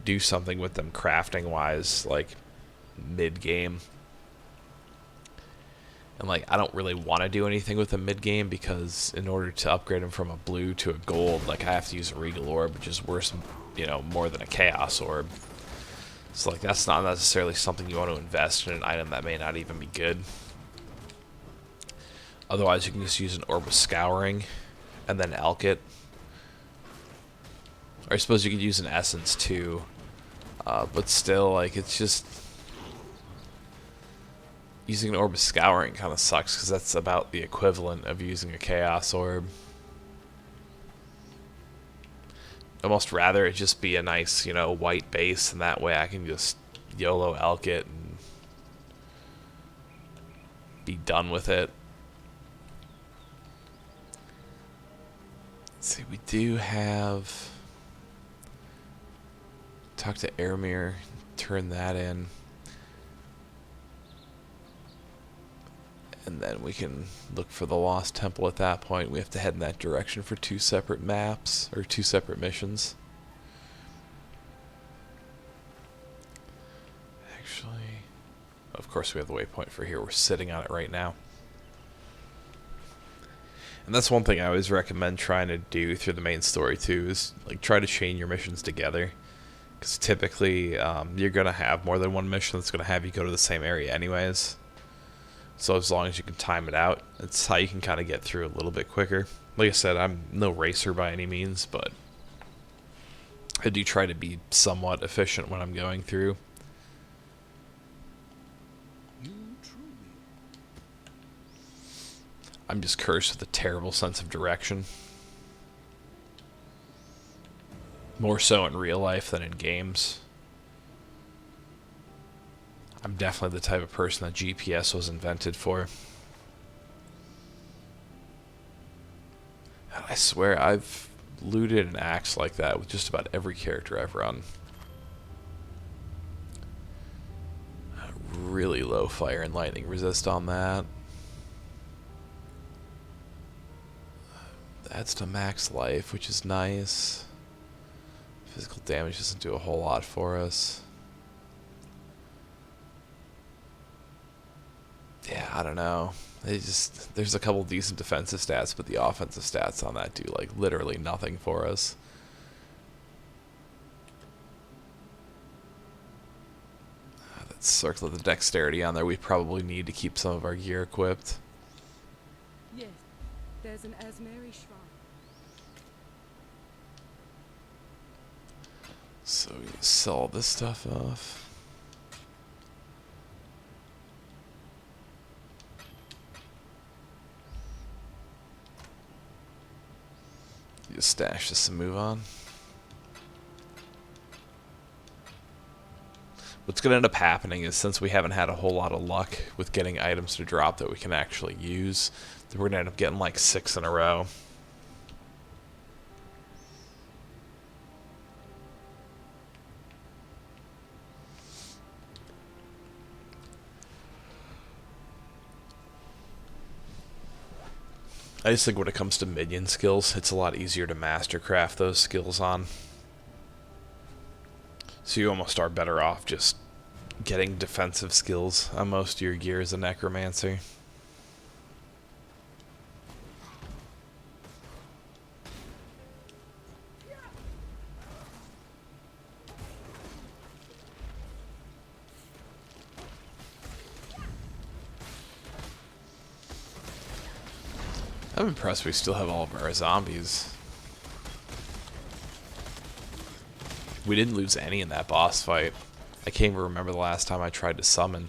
do something with them crafting wise, like mid game. And like, I don't really want to do anything with them mid game, because in order to upgrade them from a blue to a gold, like I have to use a regal orb, which is worse, you know, more than a chaos orb. So like, that's not necessarily something you want to invest in an item that may not even be good. Otherwise, you can just use an orb of scouring and then elk it. Or I suppose you could use an essence too. But still, like, it's just... using an orb of scouring kind of sucks, because that's about the equivalent of using a chaos orb. Almost rather it just be a nice, you know, white base, and that way I can just YOLO elk it and be done with it. Let's see, we do have... talk to Airmere, turn that in. And then we can look for the Lost Temple at that point. We have to head in that direction for 2 separate maps, or 2 separate missions. Actually, of course we have the waypoint for here. We're sitting on it right now. And that's one thing I always recommend trying to do through the main story too, is like try to chain your missions together. Because typically you're going to have more than one mission that's going to have you go to the same area anyways. So as long as you can time it out, that's how you can kind of get through a little bit quicker. Like I said, I'm no racer by any means, but I do try to be somewhat efficient when I'm going through. I'm just cursed with a terrible sense of direction. More so in real life than in games. I'm definitely the type of person that GPS was invented for. And I swear I've looted an axe like that with just about every character I've run. Really low fire and lightning resist on that. That's to max life, which is nice. Physical damage doesn't do a whole lot for us. Yeah, I don't know. There's a couple decent defensive stats, but the offensive stats on that do like literally nothing for us. That circle of the dexterity on there, we probably need to keep some of our gear equipped. Yes, there's an Asmeri shrine. So we sell this stuff off. Just stash this and move on. What's going to end up happening is, since we haven't had a whole lot of luck with getting items to drop that we can actually use, then we're going to end up getting like 6 in a row. I just think when it comes to minion skills, it's a lot easier to mastercraft those skills on. So you almost are better off just getting defensive skills on most of your gear as a necromancer. I'm impressed we still have all of our zombies. We didn't lose any in that boss fight. I can't even remember the last time I tried to summon.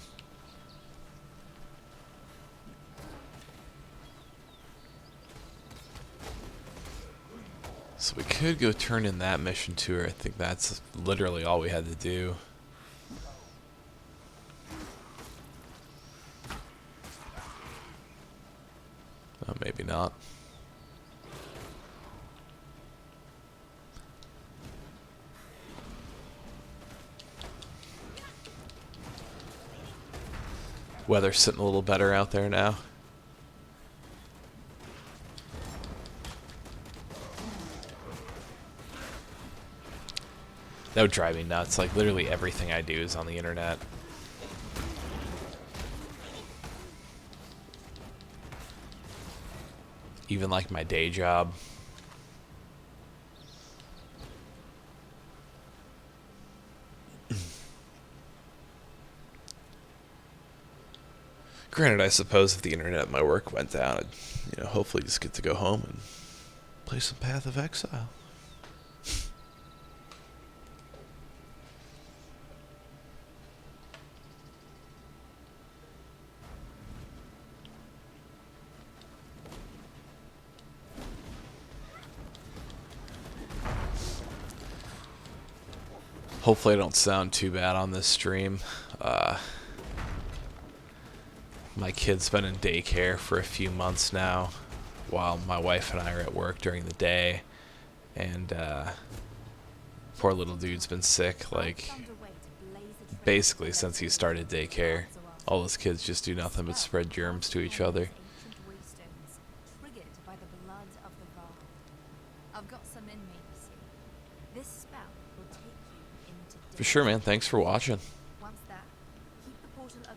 So we could go turn in that mission to her. I think that's literally all we had to do. Oh, maybe not. Weather's sitting a little better out there now. That would drive me nuts. Like, literally everything I do is on the internet. Even like my day job. Granted, I suppose if the internet at my work went down, I'd, hopefully just get to go home and play some Path of Exile. Hopefully I don't sound too bad on this stream. My kid's been in daycare for a few months now, while my wife and I are at work during the day, and poor little dude's been sick, like, basically since he started daycare. All those kids just do nothing but spread germs to each other. For sure, man. Thanks for watching. Once that, keep the portal up.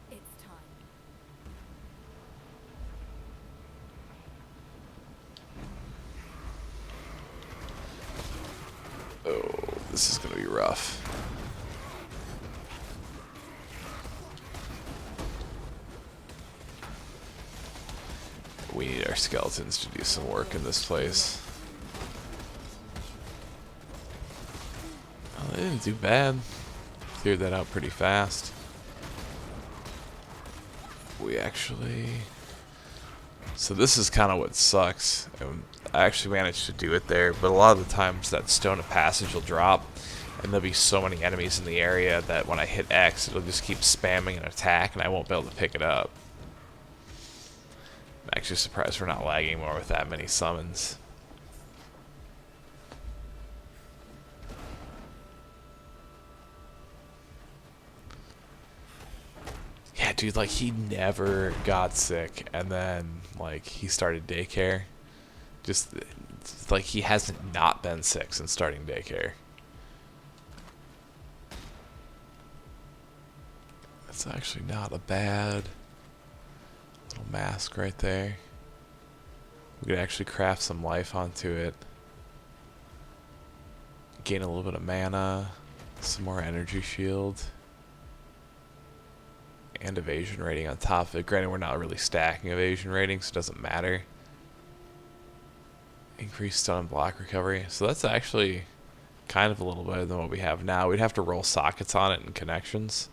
It's time. Oh, this is gonna be rough. We need our skeletons to do some work in this place. They didn't do bad. Cleared that out pretty fast. We actually... So this is kind of what sucks. I actually managed to do it there, but a lot of the times that stone of passage will drop, and there'll be so many enemies in the area that when I hit X, it'll just keep spamming an attack, and I won't be able to pick it up. I'm actually surprised we're not lagging more with that many summons. Yeah, dude, like, he never got sick, and then, like, he started daycare. Just, like, he hasn't not been sick since starting daycare. That's actually not a bad little mask right there. We could actually craft some life onto it. Gain a little bit of mana, some more energy shield. And evasion rating on top of it. Granted, we're not really stacking evasion rating, so it doesn't matter. Increased stun and block recovery. So that's actually kind of a little better than what we have now. We'd have to roll sockets on it and connections.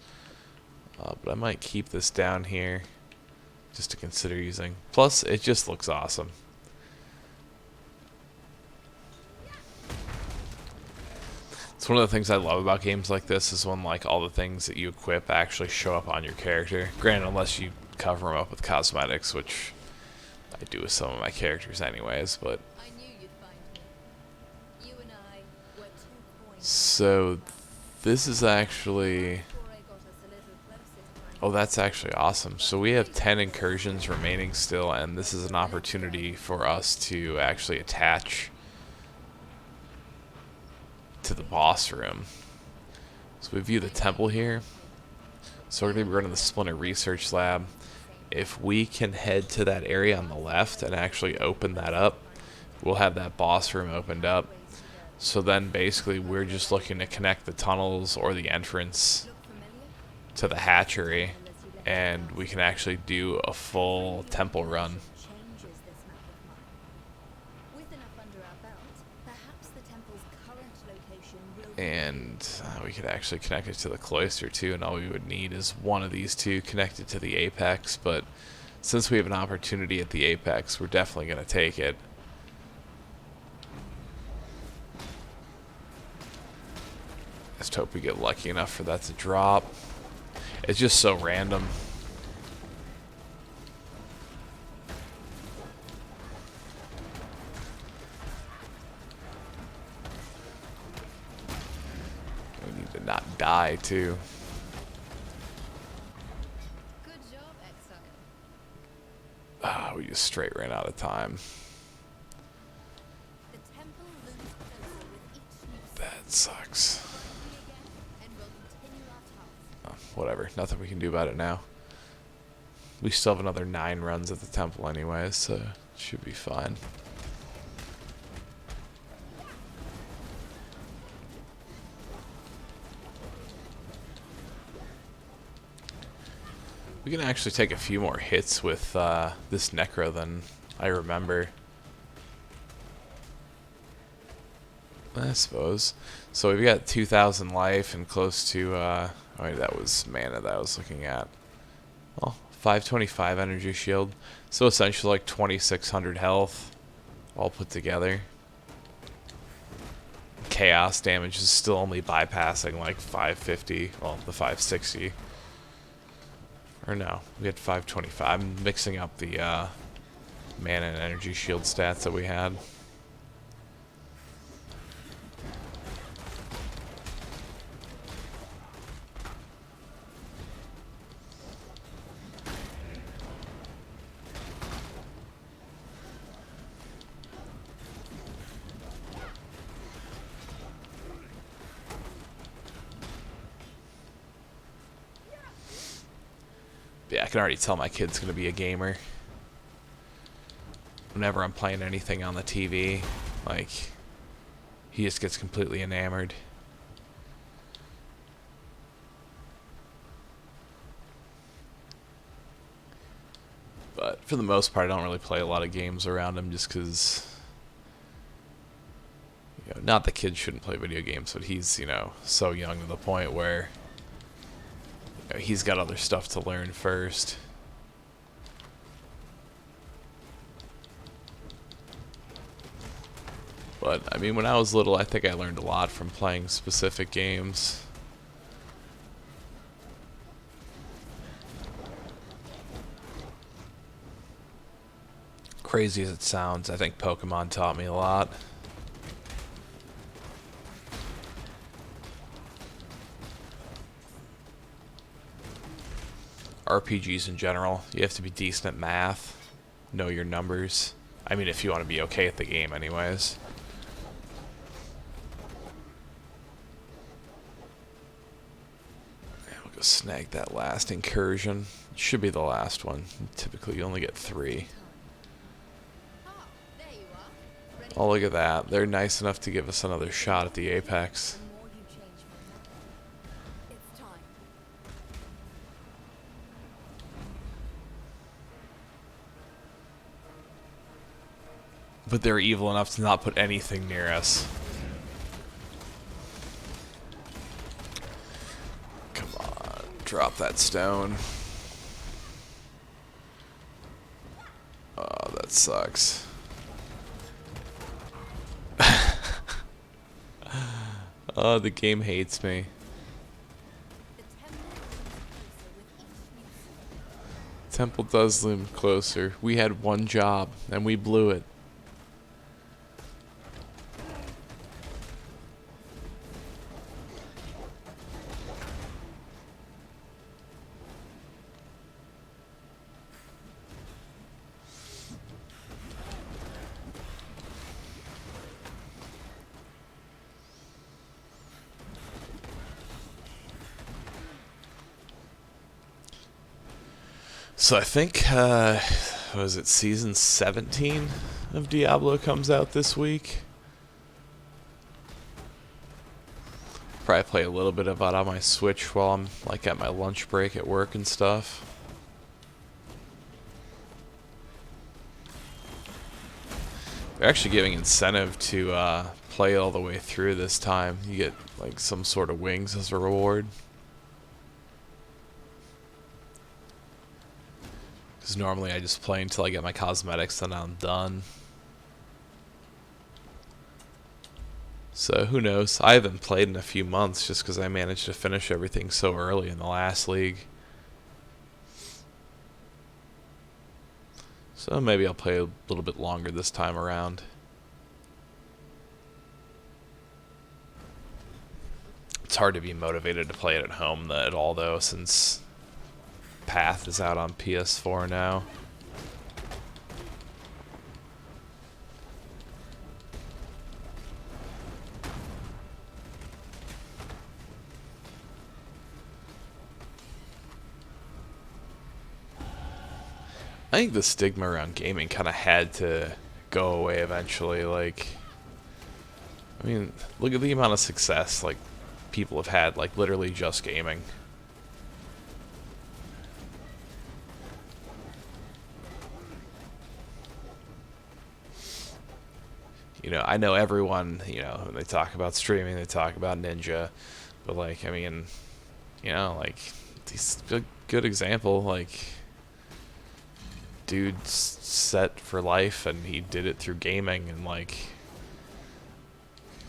But I might keep this down here just to consider using. Plus, it just looks awesome. It's one of the things I love about games like this is when, like, all the things that you equip actually show up on your character. Granted, unless you cover them up with cosmetics, which I do with some of my characters anyways, but... I knew you'd find me. You and I were 2 coins. So, this is actually... Before I got us a little closer to Oh, that's actually awesome. So we have 10 incursions remaining still, and this is an opportunity for us to actually attach to the boss room. So we view the temple here. So we're going to be running the Splinter Research Lab. If we can head to that area on the left and actually open that up, we'll have that boss room opened up. So then basically we're just looking to connect the tunnels or the entrance to the hatchery, and we can actually do a full temple run. changes this map of mine. With enough under our belt, perhaps the temple's current location will And we could actually connect it to the cloister too, and all we would need is one of these two connected to the apex. But since we have an opportunity at the apex, we're definitely going to take it. Just hope we get lucky enough for that to drop. It's just so random. We need to not die too. we just straight ran out of time. The temple looms closer with each new That sucks. me again, and we'll continue our task. Whatever, nothing we can do about it now. We still have another 9 runs at the temple anyway, so it should be fine. We can actually take a few more hits with this Necro than I remember. I suppose. So we've got 2,000 life and close to, oh wait, that was mana that I was looking at. Well, 525 energy shield. So essentially like 2,600 health all put together. Chaos damage is still only bypassing like 550, well, the 560. Or no, we had 525. I'm mixing up the mana and energy shield stats that we had. Yeah, I can already tell my kid's gonna be a gamer. Whenever I'm playing anything on the TV, like, he just gets completely enamored. But for the most part, I don't really play a lot of games around him just because, you know, not the kid shouldn't play video games, but he's, you know, so young to the point where he's got other stuff to learn first. But, I mean, when I was little, I think I learned a lot from playing specific games. Crazy as it sounds, I think Pokemon taught me a lot. RPGs in general, you have to be decent at math, know your numbers. I mean, if you want to be okay at the game anyways. Yeah, we'll go snag that last incursion. It should be the last one. Typically you only get 3. Ah, there you are. Ready Oh, look at that. They're nice enough to give us another shot at the apex. the more you change my mind. It's time. But they're evil enough to not put anything near us. Come on, drop that stone. Oh, that sucks. Oh, the game hates me. The temple looms closer with each new Temple does loom closer. We had one job, and we blew it. So I think, was it season 17 of Diablo comes out this week? Probably play a little bit of it on my Switch while I'm like at my lunch break at work and stuff. They're actually giving incentive to play all the way through this time. You get like some sort of wings as a reward. Because normally I just play until I get my cosmetics, then I'm done. So who knows? I haven't played in a few months just because I managed to finish everything so early in the last league. So maybe I'll play a little bit longer this time around. It's hard to be motivated to play it at home at all though, since Path is out on PS4 now. I think the stigma around gaming kind of had to go away eventually. Like, I mean, look at the amount of success like people have had, like literally just gaming. You know, I know everyone, you know, when they talk about streaming, they talk about Ninja, but like, I mean, you know, like, he's a good example. Like, dude's set for life, and he did it through gaming, and like,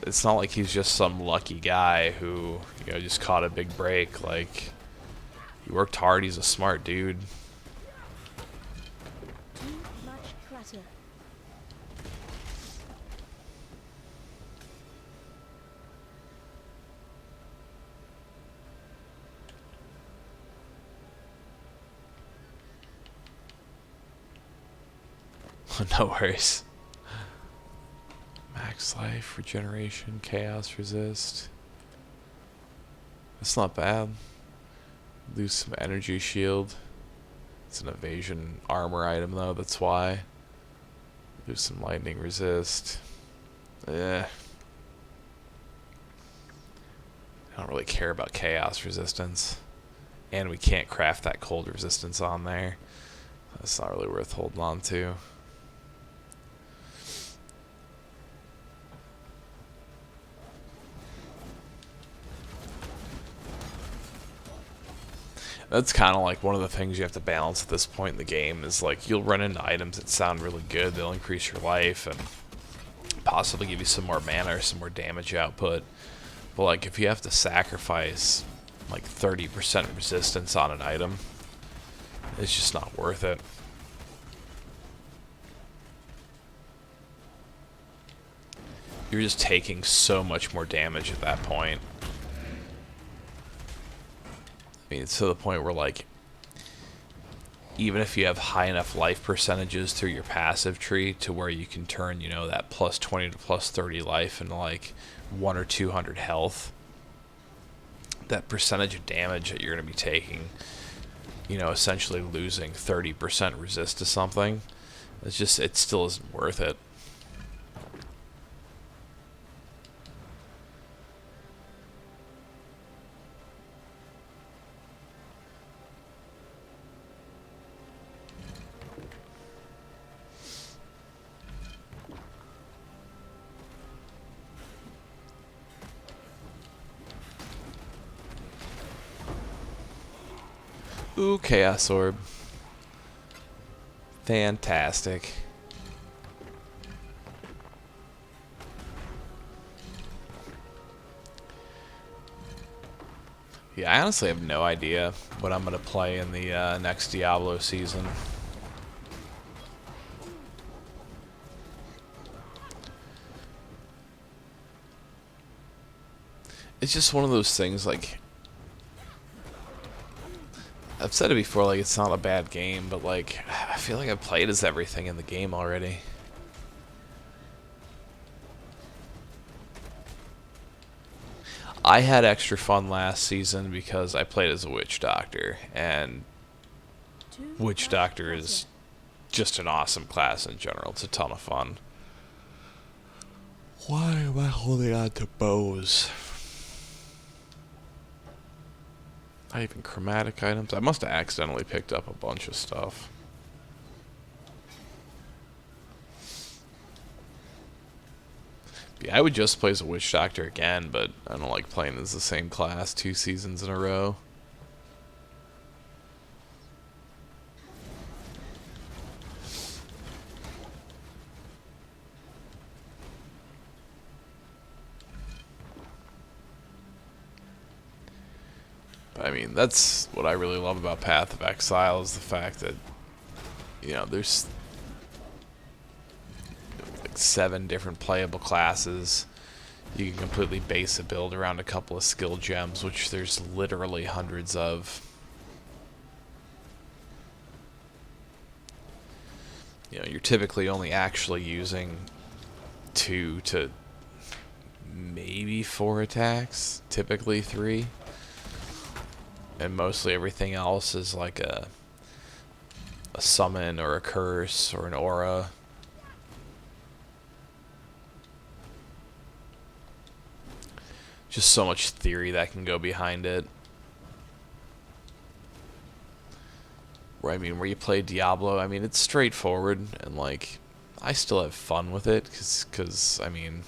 it's not like he's just some lucky guy who, you know, just caught a big break. Like, he worked hard. He's a smart dude. Too much clutter. No worries. Max life, regeneration, chaos resist. That's not bad. Lose some energy shield. It's an evasion armor item though, that's why. Lose some lightning resist. I don't really care about chaos resistance. And we can't craft that cold resistance on there. That's not really worth holding on to. That's kind of like one of the things you have to balance at this point in the game is like you'll run into items that sound really good. They'll increase your life and possibly give you some more mana or some more damage output. But like if you have to sacrifice like 30% resistance on an item, it's just not worth it. You're just taking so much more damage at that point. I mean, it's to the point where, like, even if you have high enough life percentages through your passive tree to where you can turn, you know, that plus 20 to plus 30 life into, like, 100 or 200 health, that percentage of damage that you're going to be taking, you know, essentially losing 30% resist to something, it's just, it still isn't worth it. Ooh, Chaos Orb. Fantastic. Yeah, I honestly have no idea what I'm going to play in the next Diablo season. It's just one of those things, like, I've said it before, like, it's not a bad game, but, like, I feel like I've played as everything in the game already. I had extra fun last season because I played as a witch doctor, and witch doctor is just an awesome class in general. It's a ton of fun. Why am I holding on to bows? Not even chromatic items. I must have accidentally picked up a bunch of stuff. Yeah, I would just play as a witch doctor again, but I don't like playing as the same class 2 seasons in a row. I mean, that's what I really love about Path of Exile is the fact that, you know, there's like 7 different playable classes. You can completely base a build around a couple of skill gems, which there's literally hundreds of. You know, you're typically only actually using 2 to maybe 4 attacks, typically 3. And mostly everything else is like a a summon or a curse or an aura. Just so much theory that can go behind it. I mean, where you play Diablo, I mean, it's straightforward, and, like, I still have fun with it, because, I mean,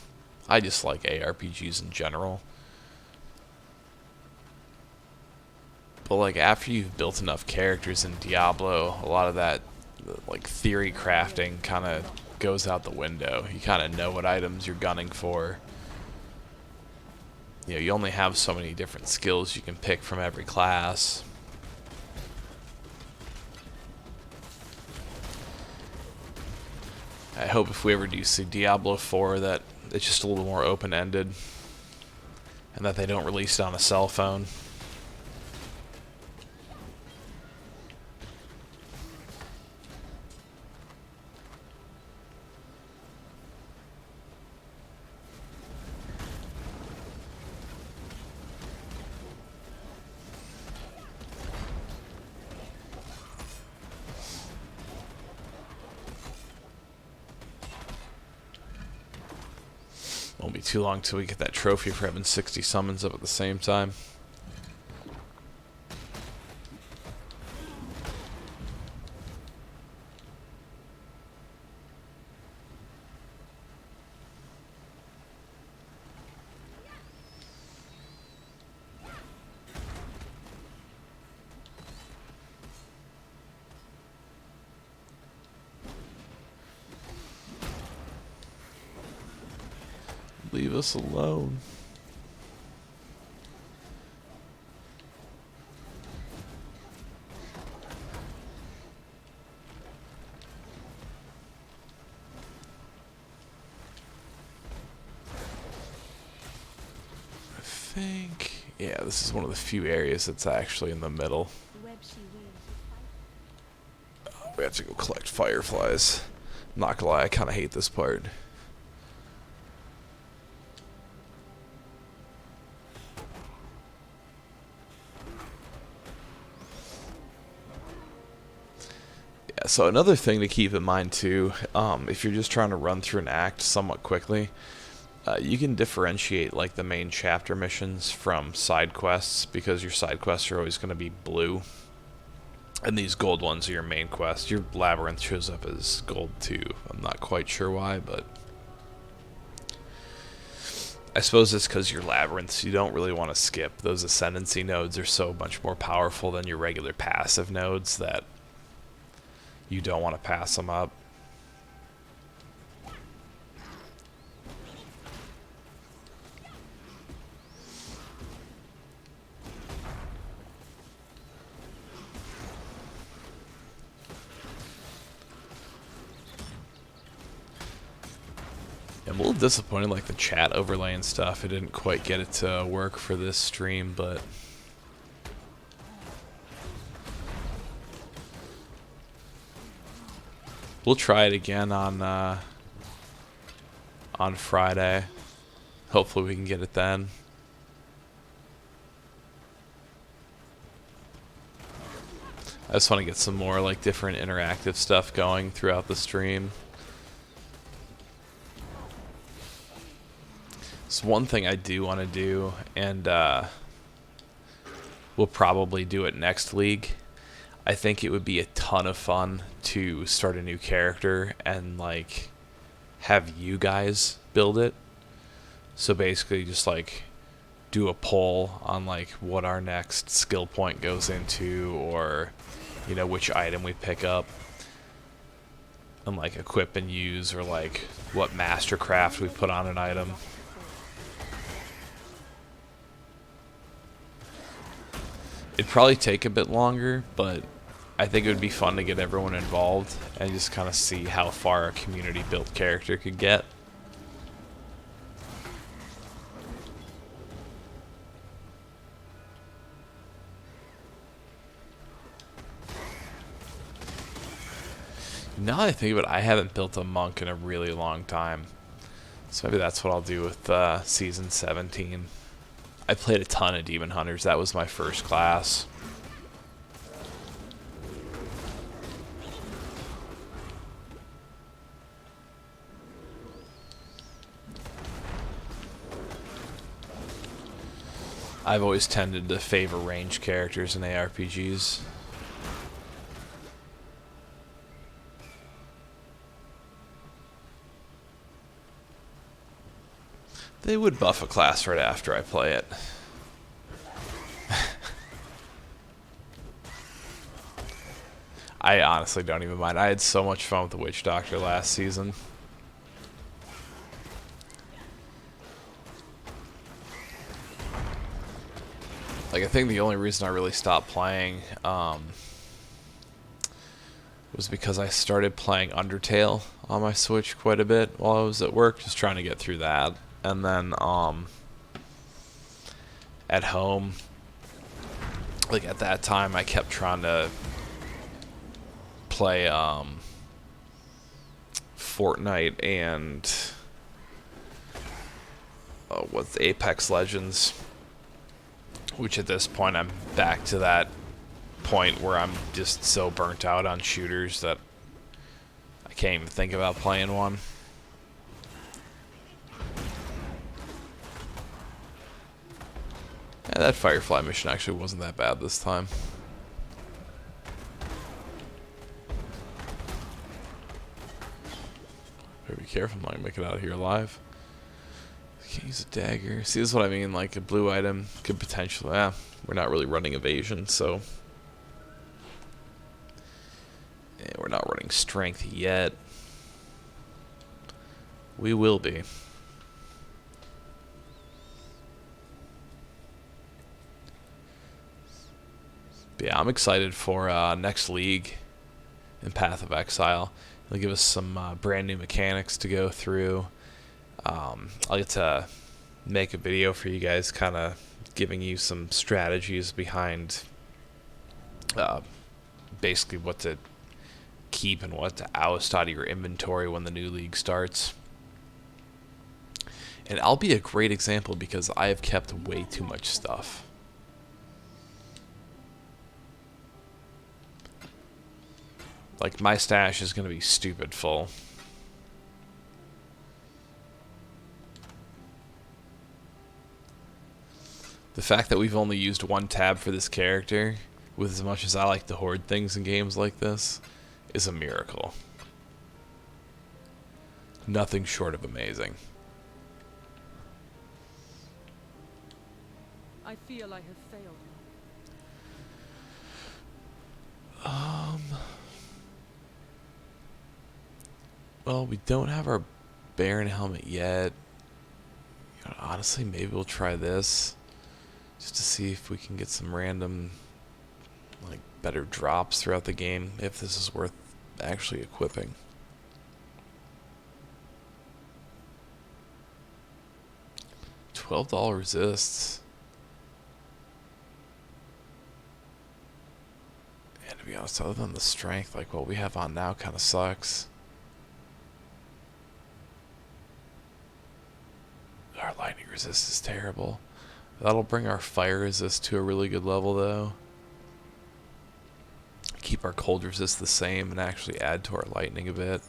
I just like ARPGs in general. But, like, after you've built enough characters in Diablo, a lot of that, like, theory crafting kind of goes out the window. You kind of know what items you're gunning for. You know, you only have so many different skills you can pick from every class. I hope if we ever do see Diablo 4 that it's just a little more open-ended and that they don't release it on a cell phone. Won't be too long till we get that trophy for having 60 summons up at the same time. Leave us alone. I think, yeah, this is one of the few areas that's actually in the middle. Oh, we have to go collect fireflies. Not gonna lie, I kind of hate this part. So another thing to keep in mind too, if you're just trying to run through an act somewhat quickly, you can differentiate like the main chapter missions from side quests, because your side quests are always going to be blue, and these gold ones are your main quest. Your labyrinth shows up as gold too. I'm not quite sure why, but I suppose it's because your labyrinths you don't really want to skip. Those ascendancy nodes are so much more powerful than your regular passive nodes that you don't want to pass them up. I'm a little disappointed, like the chat overlay and stuff. I didn't quite get it to work for this stream, but we'll try it again on Friday. Hopefully we can get it then. I just want to get some more like different interactive stuff going throughout the stream. So one thing I do want to do, and we'll probably do it next league. I think it would be a ton of fun to start a new character and like have you guys build it. So basically just like do a poll on like what our next skill point goes into, or you know, which item we pick up and like equip and use, or like what mastercraft we put on an item. It'd probably take a bit longer, but I think it would be fun to get everyone involved and just kind of see how far a community-built character could get. Now that I think of it, I haven't built a monk in a really long time. So maybe that's what I'll do with Season 17. I played a ton of Demon Hunters. That was my first class. I've always tended to favor ranged characters in ARPGs. They would buff a class right after I play it. I honestly don't even mind. I had so much fun with the Witch Doctor last season. Like, I think the only reason I really stopped playing was because I started playing Undertale on my Switch quite a bit while I was at work, just trying to get through that. And then at home, like at that time, I kept trying to play Fortnite and what's Apex Legends, which at this point I'm back to that point where I'm just so burnt out on shooters that I can't even think about playing one. Yeah, that Firefly mission actually wasn't that bad this time. Better be careful, I'm not gonna make it out of here alive. Can't use a dagger. See, this is what I mean, like a blue item could potentially... we're not really running evasion, so... And we're not running strength yet. We will be. But yeah, I'm excited for next league in Path of Exile. It'll give us some brand new mechanics to go through. I'll get to make a video for you guys, kind of giving you some strategies behind basically what to keep and what to oust out of your inventory when the new league starts. And I'll be a great example because I have kept way too much stuff. Like, my stash is going to be stupid full. The fact that we've only used one tab for this character, with as much as I like to hoard things in games like this, is a miracle. Nothing short of amazing. I feel I have failed you. Well, we don't have our Baron helmet yet. You know, honestly, maybe we'll try this. Just to see if we can get some random, like, better drops throughout the game. If this is worth actually equipping. $12 resists. And to be honest, other than the strength, like what we have on now kind of sucks. Our lightning resist is terrible. That'll bring our fire resist to a really good level though. Keep our cold resist the same and actually add to our lightning a bit.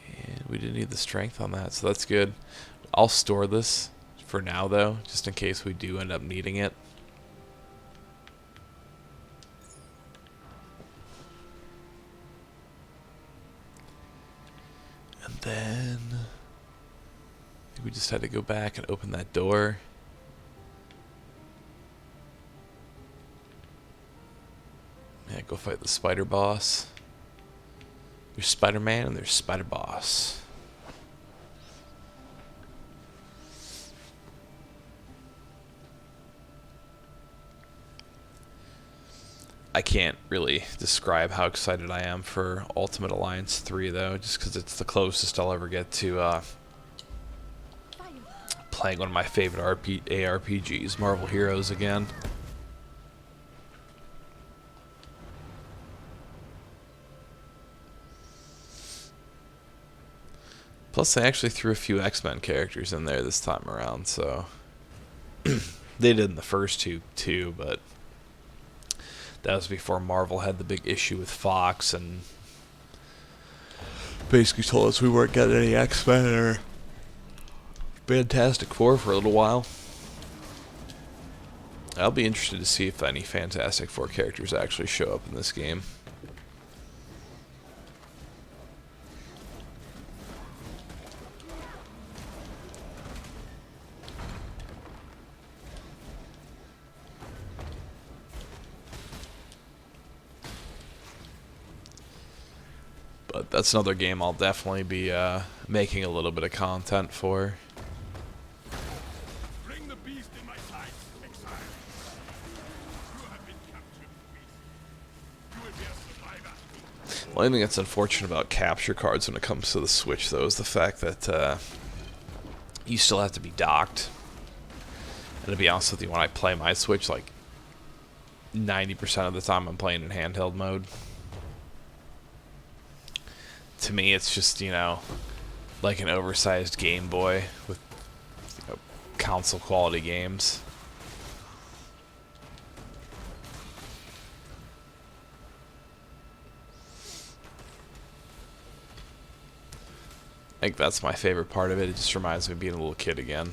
And we didn't need the strength on that, so that's good. I'll store this for now though, just in case we do end up needing it. And then we just had to go back and open that door. Yeah, go fight the spider boss. There's Spider-Man and there's Spider Boss. I can't really describe how excited I am for Ultimate Alliance 3 though, just because it's the closest I'll ever get to playing one of my favorite ARPGs, Marvel Heroes again. Plus, they actually threw a few X-Men characters in there this time around, so... They did in the first two, too, but... That was before Marvel had the big issue with Fox, and... basically told us we weren't getting any X-Men or... Fantastic Four for a little while. I'll be interested to see if any Fantastic Four characters actually show up in this game. But that's another game I'll definitely be making a little bit of content for. Bring the beast in my sight, Exile. You have been captured, beast. You will be a survivor. The only thing that's unfortunate about capture cards when it comes to the Switch, though, is the fact that you still have to be docked. And to be honest with you, when I play my Switch, like 90% of the time I'm playing in handheld mode. To me, it's just, you know, like an oversized Game Boy with, you know, console quality games. I think that's my favorite part of it. It just reminds me of being a little kid again.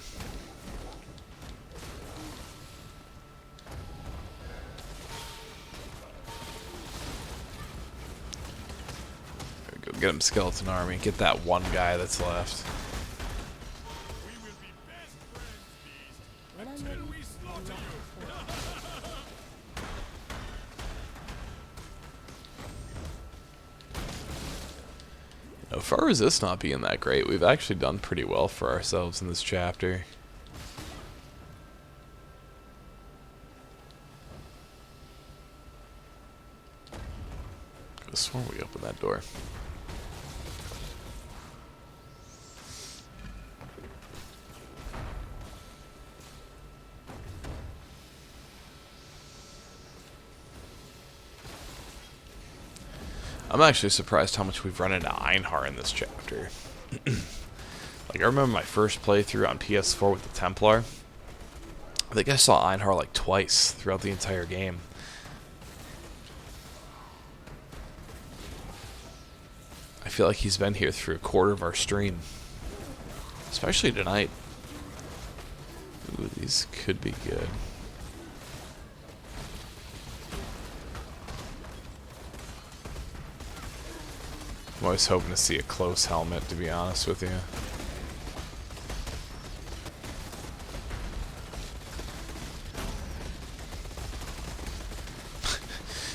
Get him, skeleton army. Get that one guy that's left. We will be best friends, beast, until we slaughter you. As far as this not being that great, we've actually done pretty well for ourselves in this chapter. Could have sworn we opened that door. I'm actually surprised how much we've run into Einhar in this chapter. Like, I remember my first playthrough on PS4 with the Templar. I think I saw Einhar like twice throughout the entire game. I feel like he's been here through a quarter of our stream. Especially tonight. Ooh, these could be good. I'm always hoping to see a close helmet, to be honest with you.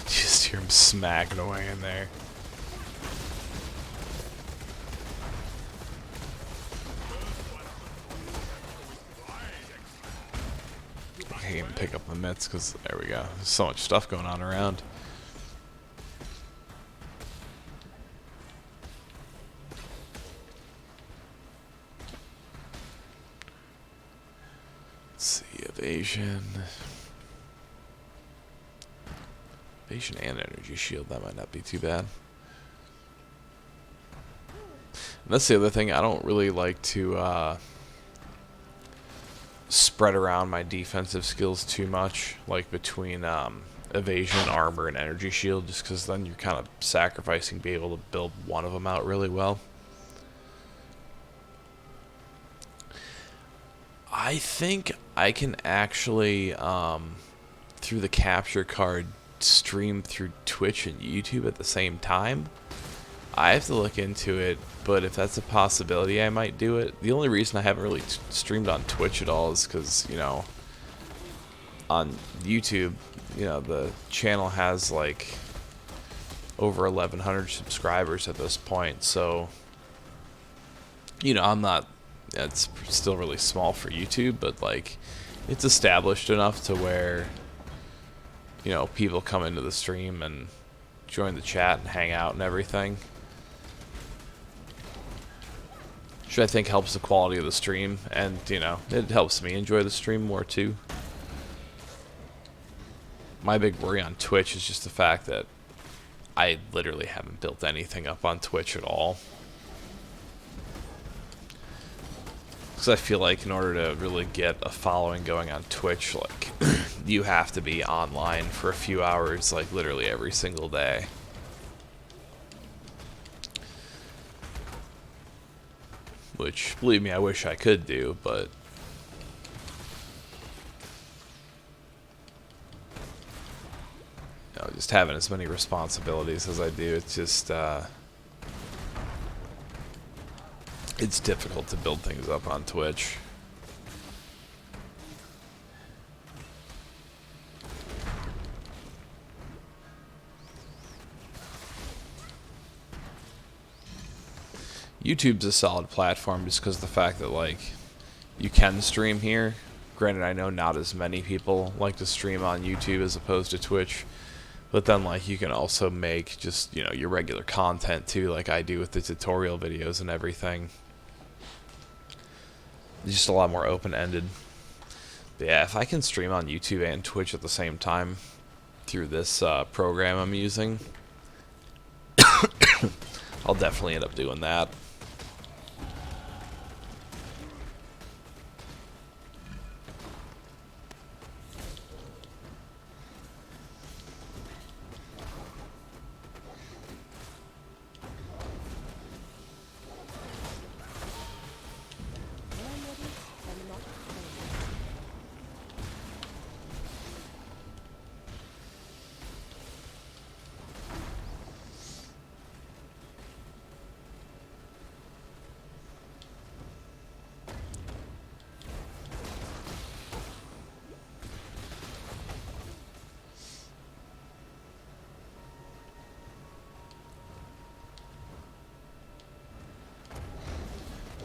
Just hear him smacking away in there. I can't even pick up the mitts because there we go. There's so much stuff going on around. Let's see, evasion. Evasion and energy shield, that might not be too bad. And that's the other thing, I don't really like to spread around my defensive skills too much, like between evasion, armor, and energy shield, just because then you're kind of sacrificing being able to build one of them out really well. I think I can actually, through the capture card, stream through Twitch and YouTube at the same time. I have to look into it, but if that's a possibility, I might do it. The only reason I haven't really streamed on Twitch at all is because, you know, on YouTube, you know, the channel has like over 1,100 subscribers at this point, so, you know, I'm not, it's still really small for YouTube, but like, it's established enough to where, you know, people come into the stream and join the chat and hang out and everything. Which I think helps the quality of the stream, and, you know, it helps me enjoy the stream more too. My big worry on Twitch is just the fact that I literally haven't built anything up on Twitch at all. Because I feel like in order to really get a following going on Twitch, like, you have to be online for a few hours, like, literally every single day. Which, believe me, I wish I could do, but just having as many responsibilities as I do, it's just it's difficult to build things up on Twitch. YouTube's a solid platform just because of the fact that, like, you can stream here. Granted, I know not as many people like to stream on YouTube as opposed to Twitch. But then, like, you can also make just, you know, your regular content too, like I do with the tutorial videos and everything. It's just a lot more open-ended. But yeah, if I can stream on YouTube and Twitch at the same time through this program I'm using, I'll definitely end up doing that.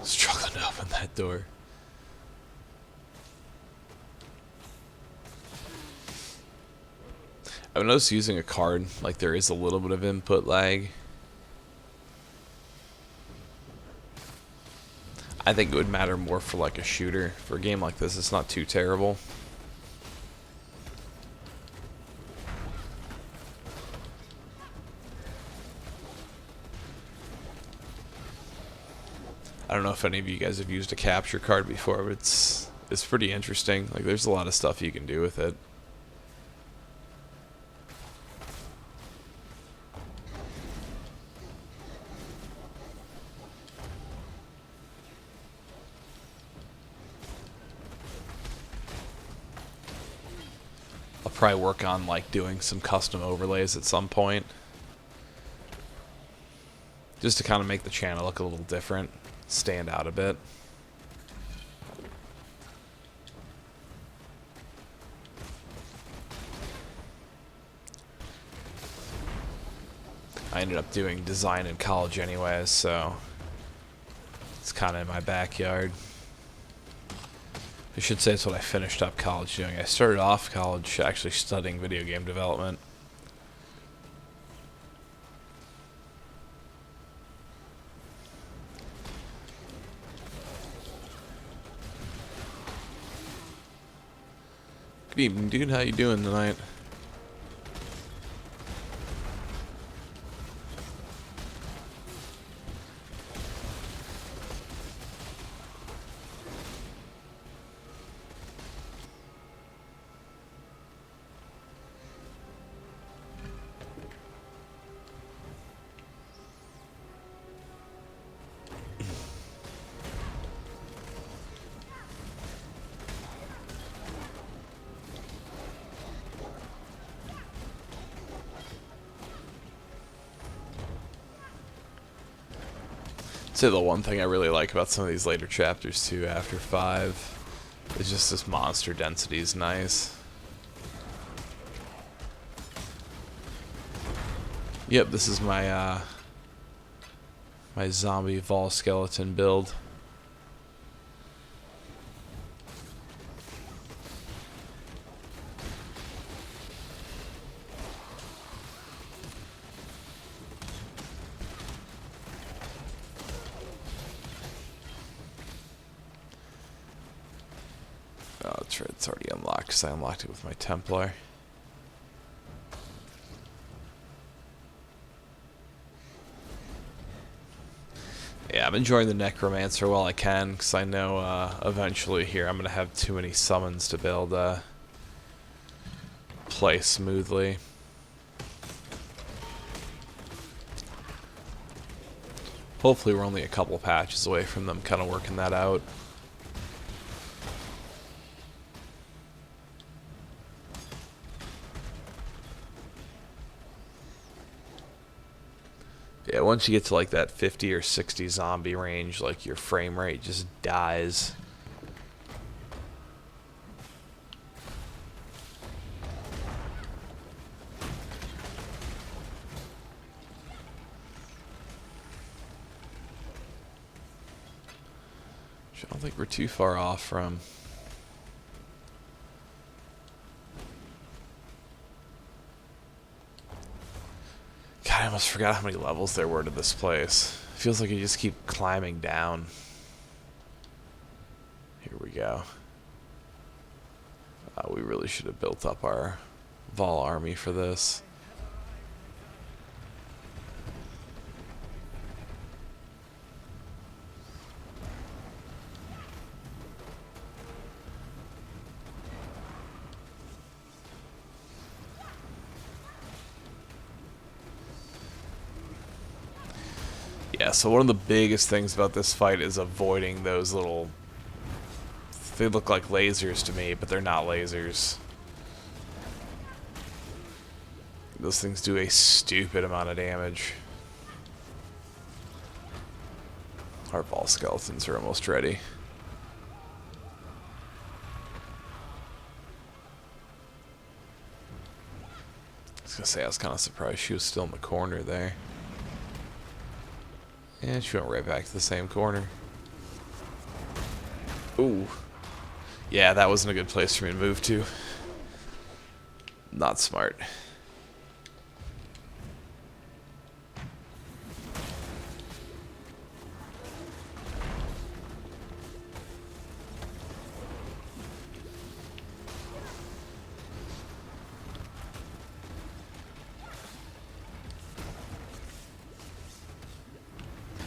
Struggling to open that door. I've noticed using a card, like, there is a little bit of input lag. I think it would matter more for, like, a shooter. For a game like this, it's not too terrible. I don't know if any of you guys have used a capture card before, but it's pretty interesting. Like, there's a lot of stuff you can do with it. I'll probably work on, like, doing some custom overlays at some point, just to kind of make the channel look a little different, stand out a bit. I ended up doing design in college anyways, so it's kind of in my backyard. I should say it's what I finished up college doing. I started off college actually studying video game development. Good evening, dude. How you doing tonight? Say the one thing I really like about some of these later chapters too, after 5, is just this monster density is nice. Yep, this is my my zombie Vol skeleton build. Oh, that's right, it's already unlocked because I unlocked it with my Templar. Yeah, I'm enjoying the Necromancer while I can, because I know eventually here I'm going to have too many summons to be able to play smoothly. Hopefully we're only a couple patches away from them kind of working that out. Yeah, once you get to like that 50 or 60 zombie range, like your frame rate just dies. Which I don't think we're too far off from. God, I almost forgot how many levels there were to this place. Feels like you just keep climbing down. Here we go. We really should have built up our Vol army for this. Yeah, so one of the biggest things about this fight is avoiding those little... They look like lasers to me, but they're not lasers. Those things do a stupid amount of damage. Our ball skeletons are almost ready. I was gonna say, I was kind of surprised she was still in the corner there. And she went right back to the same corner. Ooh. Yeah, that wasn't a good place for me to move to. Not smart.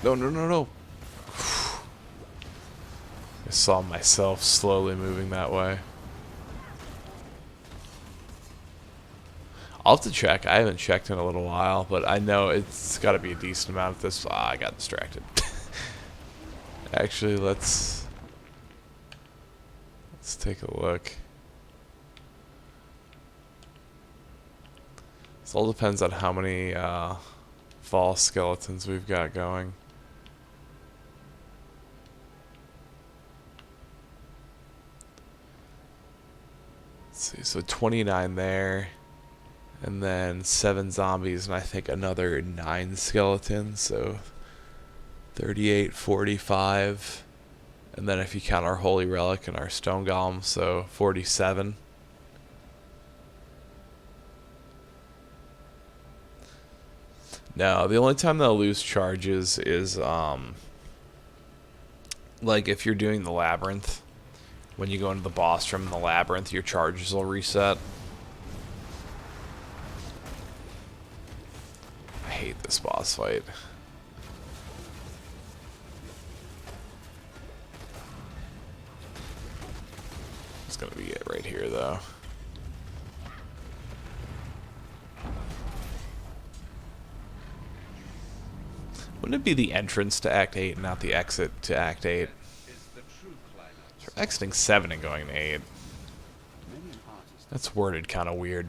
No, no, no, no. I saw myself slowly moving that way. I'll have to check. I haven't checked in a little while, but I know it's got to be a decent amount of this. Ah, I got distracted. Actually, let's take a look. This all depends on how many fall skeletons we've got going. Let's see, so 29 there, and then 7 zombies, and I think another 9 skeletons, so 38, 45, and then if you count our holy relic and our stone golem, so 47. No, the only time they'll lose charges is like if you're doing the labyrinth. When you go into the boss room in the labyrinth, your charges will reset. I hate this boss fight. It's gonna be it right here, though. Wouldn't it be the entrance to Act 8 and not the exit to Act 8? We're exiting 7 and going to 8. That's worded kind of weird.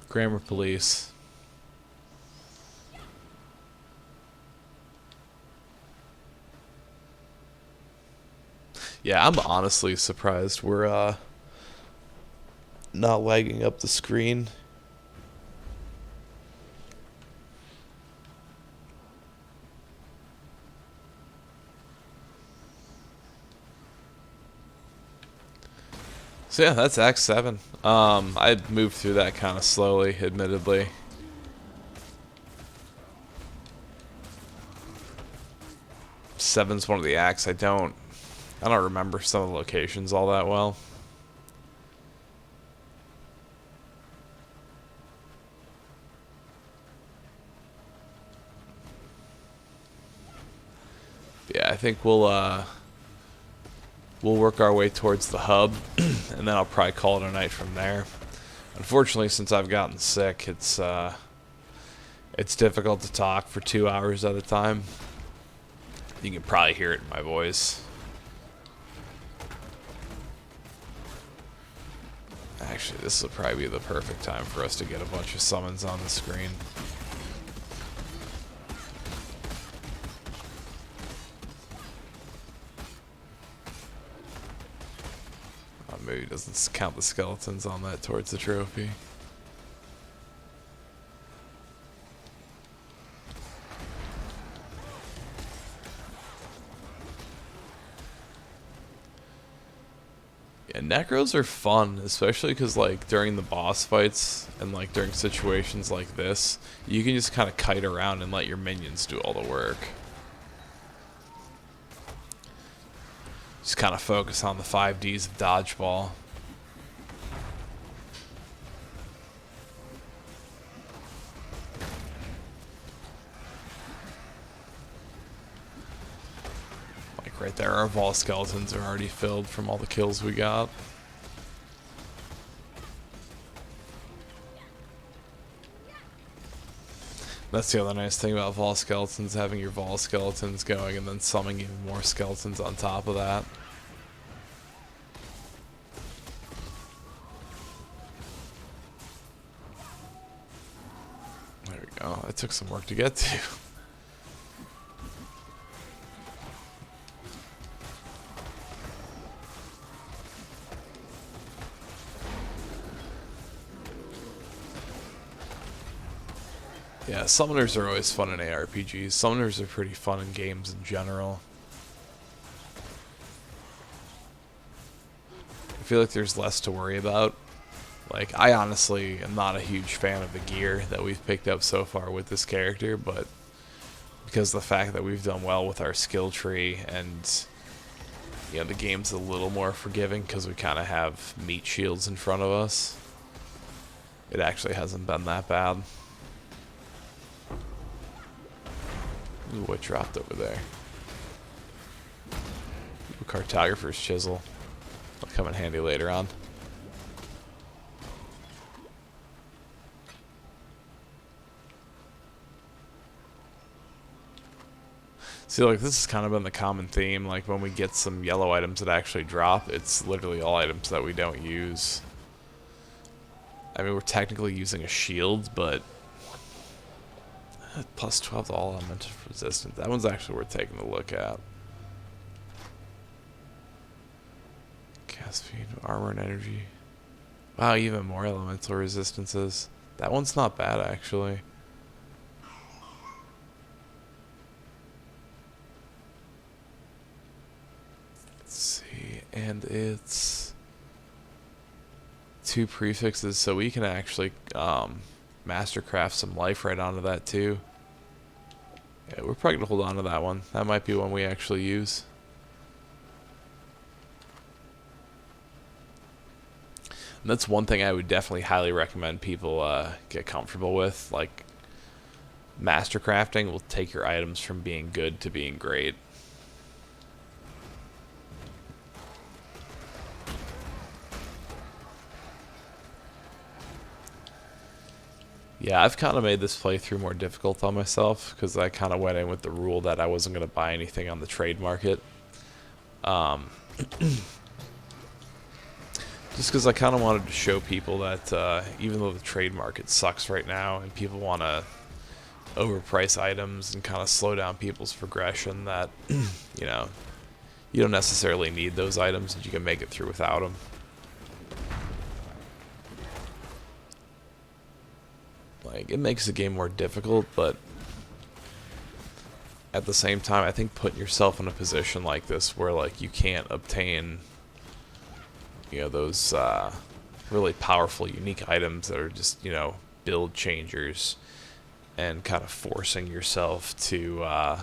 Grammar police. Yeah, I'm honestly surprised we're not lagging up the screen. So yeah, that's Act 7. I moved through that kind of slowly, admittedly. Seven's one of the acts I don't remember some of the locations all that well. Yeah, I think we'll work our way towards the hub, and then I'll probably call it a night from there. Unfortunately, since I've gotten sick, it's difficult to talk for 2 hours at a time. You can probably hear it in my voice. Actually, this will probably be the perfect time for us to get a bunch of summons on the screen. Maybe he doesn't count the skeletons on that towards the trophy. Yeah, necros are fun, especially because like during the boss fights and like during situations like this, you can just kind of kite around and let your minions do all the work. Just kind of focus on the 5Ds of dodgeball. Like right there, our Vol skeletons are already filled from all the kills we got. That's the other nice thing about Vol skeletons, having your Vol skeletons going and then summoning even more skeletons on top of that. There we go. That took some work to get to. Yeah, summoners are always fun in ARPGs. Summoners are pretty fun in games in general. I feel like there's less to worry about. Like, I honestly am not a huge fan of the gear that we've picked up so far with this character, but because of the fact that we've done well with our skill tree and, you know, the game's a little more forgiving because we kind of have meat shields in front of us, it actually hasn't been that bad. Ooh, what dropped over there? Ooh, cartographer's chisel. That'll come in handy later on. See, like, this has kind of been the common theme. Like, when we get some yellow items that actually drop, it's literally all items that we don't use. I mean, we're technically using a shield, but plus 12 to all elemental resistance. That one's actually worth taking a look at. Cast speed, armor, and energy. Wow, even more elemental resistances. That one's not bad, actually. Let's see, and it's 2 prefixes, so we can actually mastercraft some life right onto that too. Yeah, we're probably gonna hold on to that one. That might be one we actually use. And that's one thing I would definitely highly recommend people get comfortable with. Like, mastercrafting will take your items from being good to being great. Yeah, I've kind of made this playthrough more difficult on myself because I kind of went in with the rule that I wasn't going to buy anything on the trade market. Just because I kind of wanted to show people that even though the trade market sucks right now and people want to overprice items and kind of slow down people's progression, that, you know, you don't necessarily need those items and you can make it through without them. Like, it makes the game more difficult, but at the same time, I think putting yourself in a position like this where, like, you can't obtain, you know, those really powerful, unique items that are just, you know, build changers, and kind of forcing yourself to,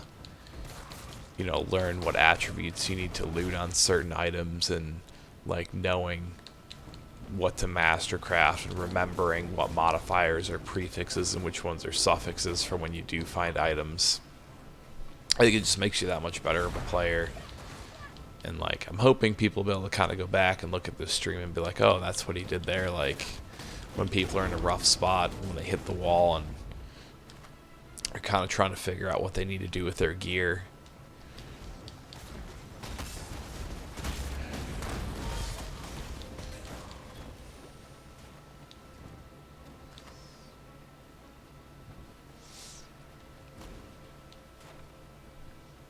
you know, learn what attributes you need to loot on certain items, and, like, knowing what to mastercraft and remembering what modifiers are prefixes and which ones are suffixes for when you do find items. I think it just makes you that much better of a player. And, like, I'm hoping people will be able to kind of go back and look at this stream and be like, oh, that's what he did there. Like, when people are in a rough spot, when they hit the wall and are kind of trying to figure out what they need to do with their gear.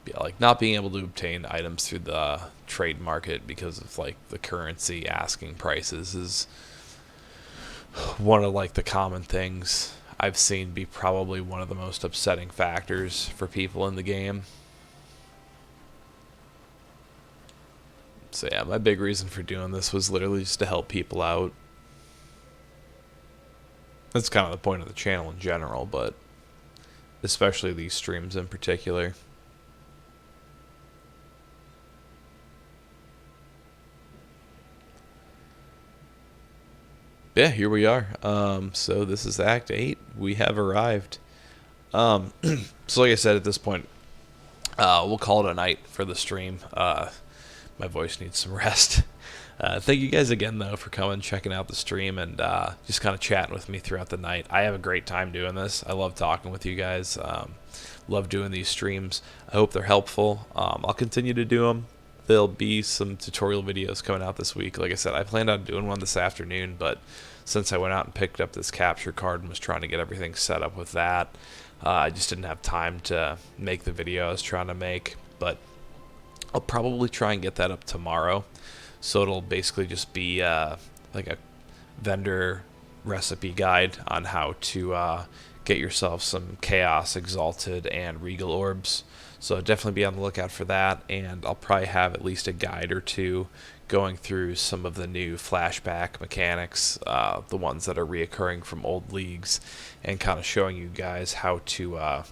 Yeah, like not being able to obtain items through the trade market because of like the currency asking prices is one of like the common things I've seen be probably one of the most upsetting factors for people in the game. So yeah, my big reason for doing this was literally just to help people out. That's kind of the point of the channel in general, but especially these streams in particular. Yeah, here we are. So this is Act 8. We have arrived. So like I said, at this point, we'll call it a night for the stream. My voice needs some rest. Thank you guys again, though, for coming, checking out the stream, and just kind of chatting with me throughout the night. I have a great time doing this. I love talking with you guys. Love doing these streams. I hope they're helpful. I'll continue to do them. There'll be some tutorial videos coming out this week. Like I said, I planned on doing one this afternoon, but since I went out and picked up this capture card and was trying to get everything set up with that, I just didn't have time to make the video I was trying to make. But I'll probably try and get that up tomorrow. So it'll basically just be like a vendor recipe guide on how to get yourself some Chaos, Exalted, and Regal Orbs. So definitely be on the lookout for that, and I'll probably have at least a guide or two going through some of the new Flashback mechanics, the ones that are reoccurring from old leagues, and kind of showing you guys how to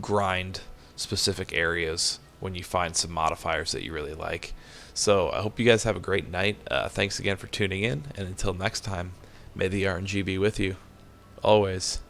grind specific areas when you find some modifiers that you really like. So I hope you guys have a great night. Thanks again for tuning in, and until next time, may the RNG be with you. Always.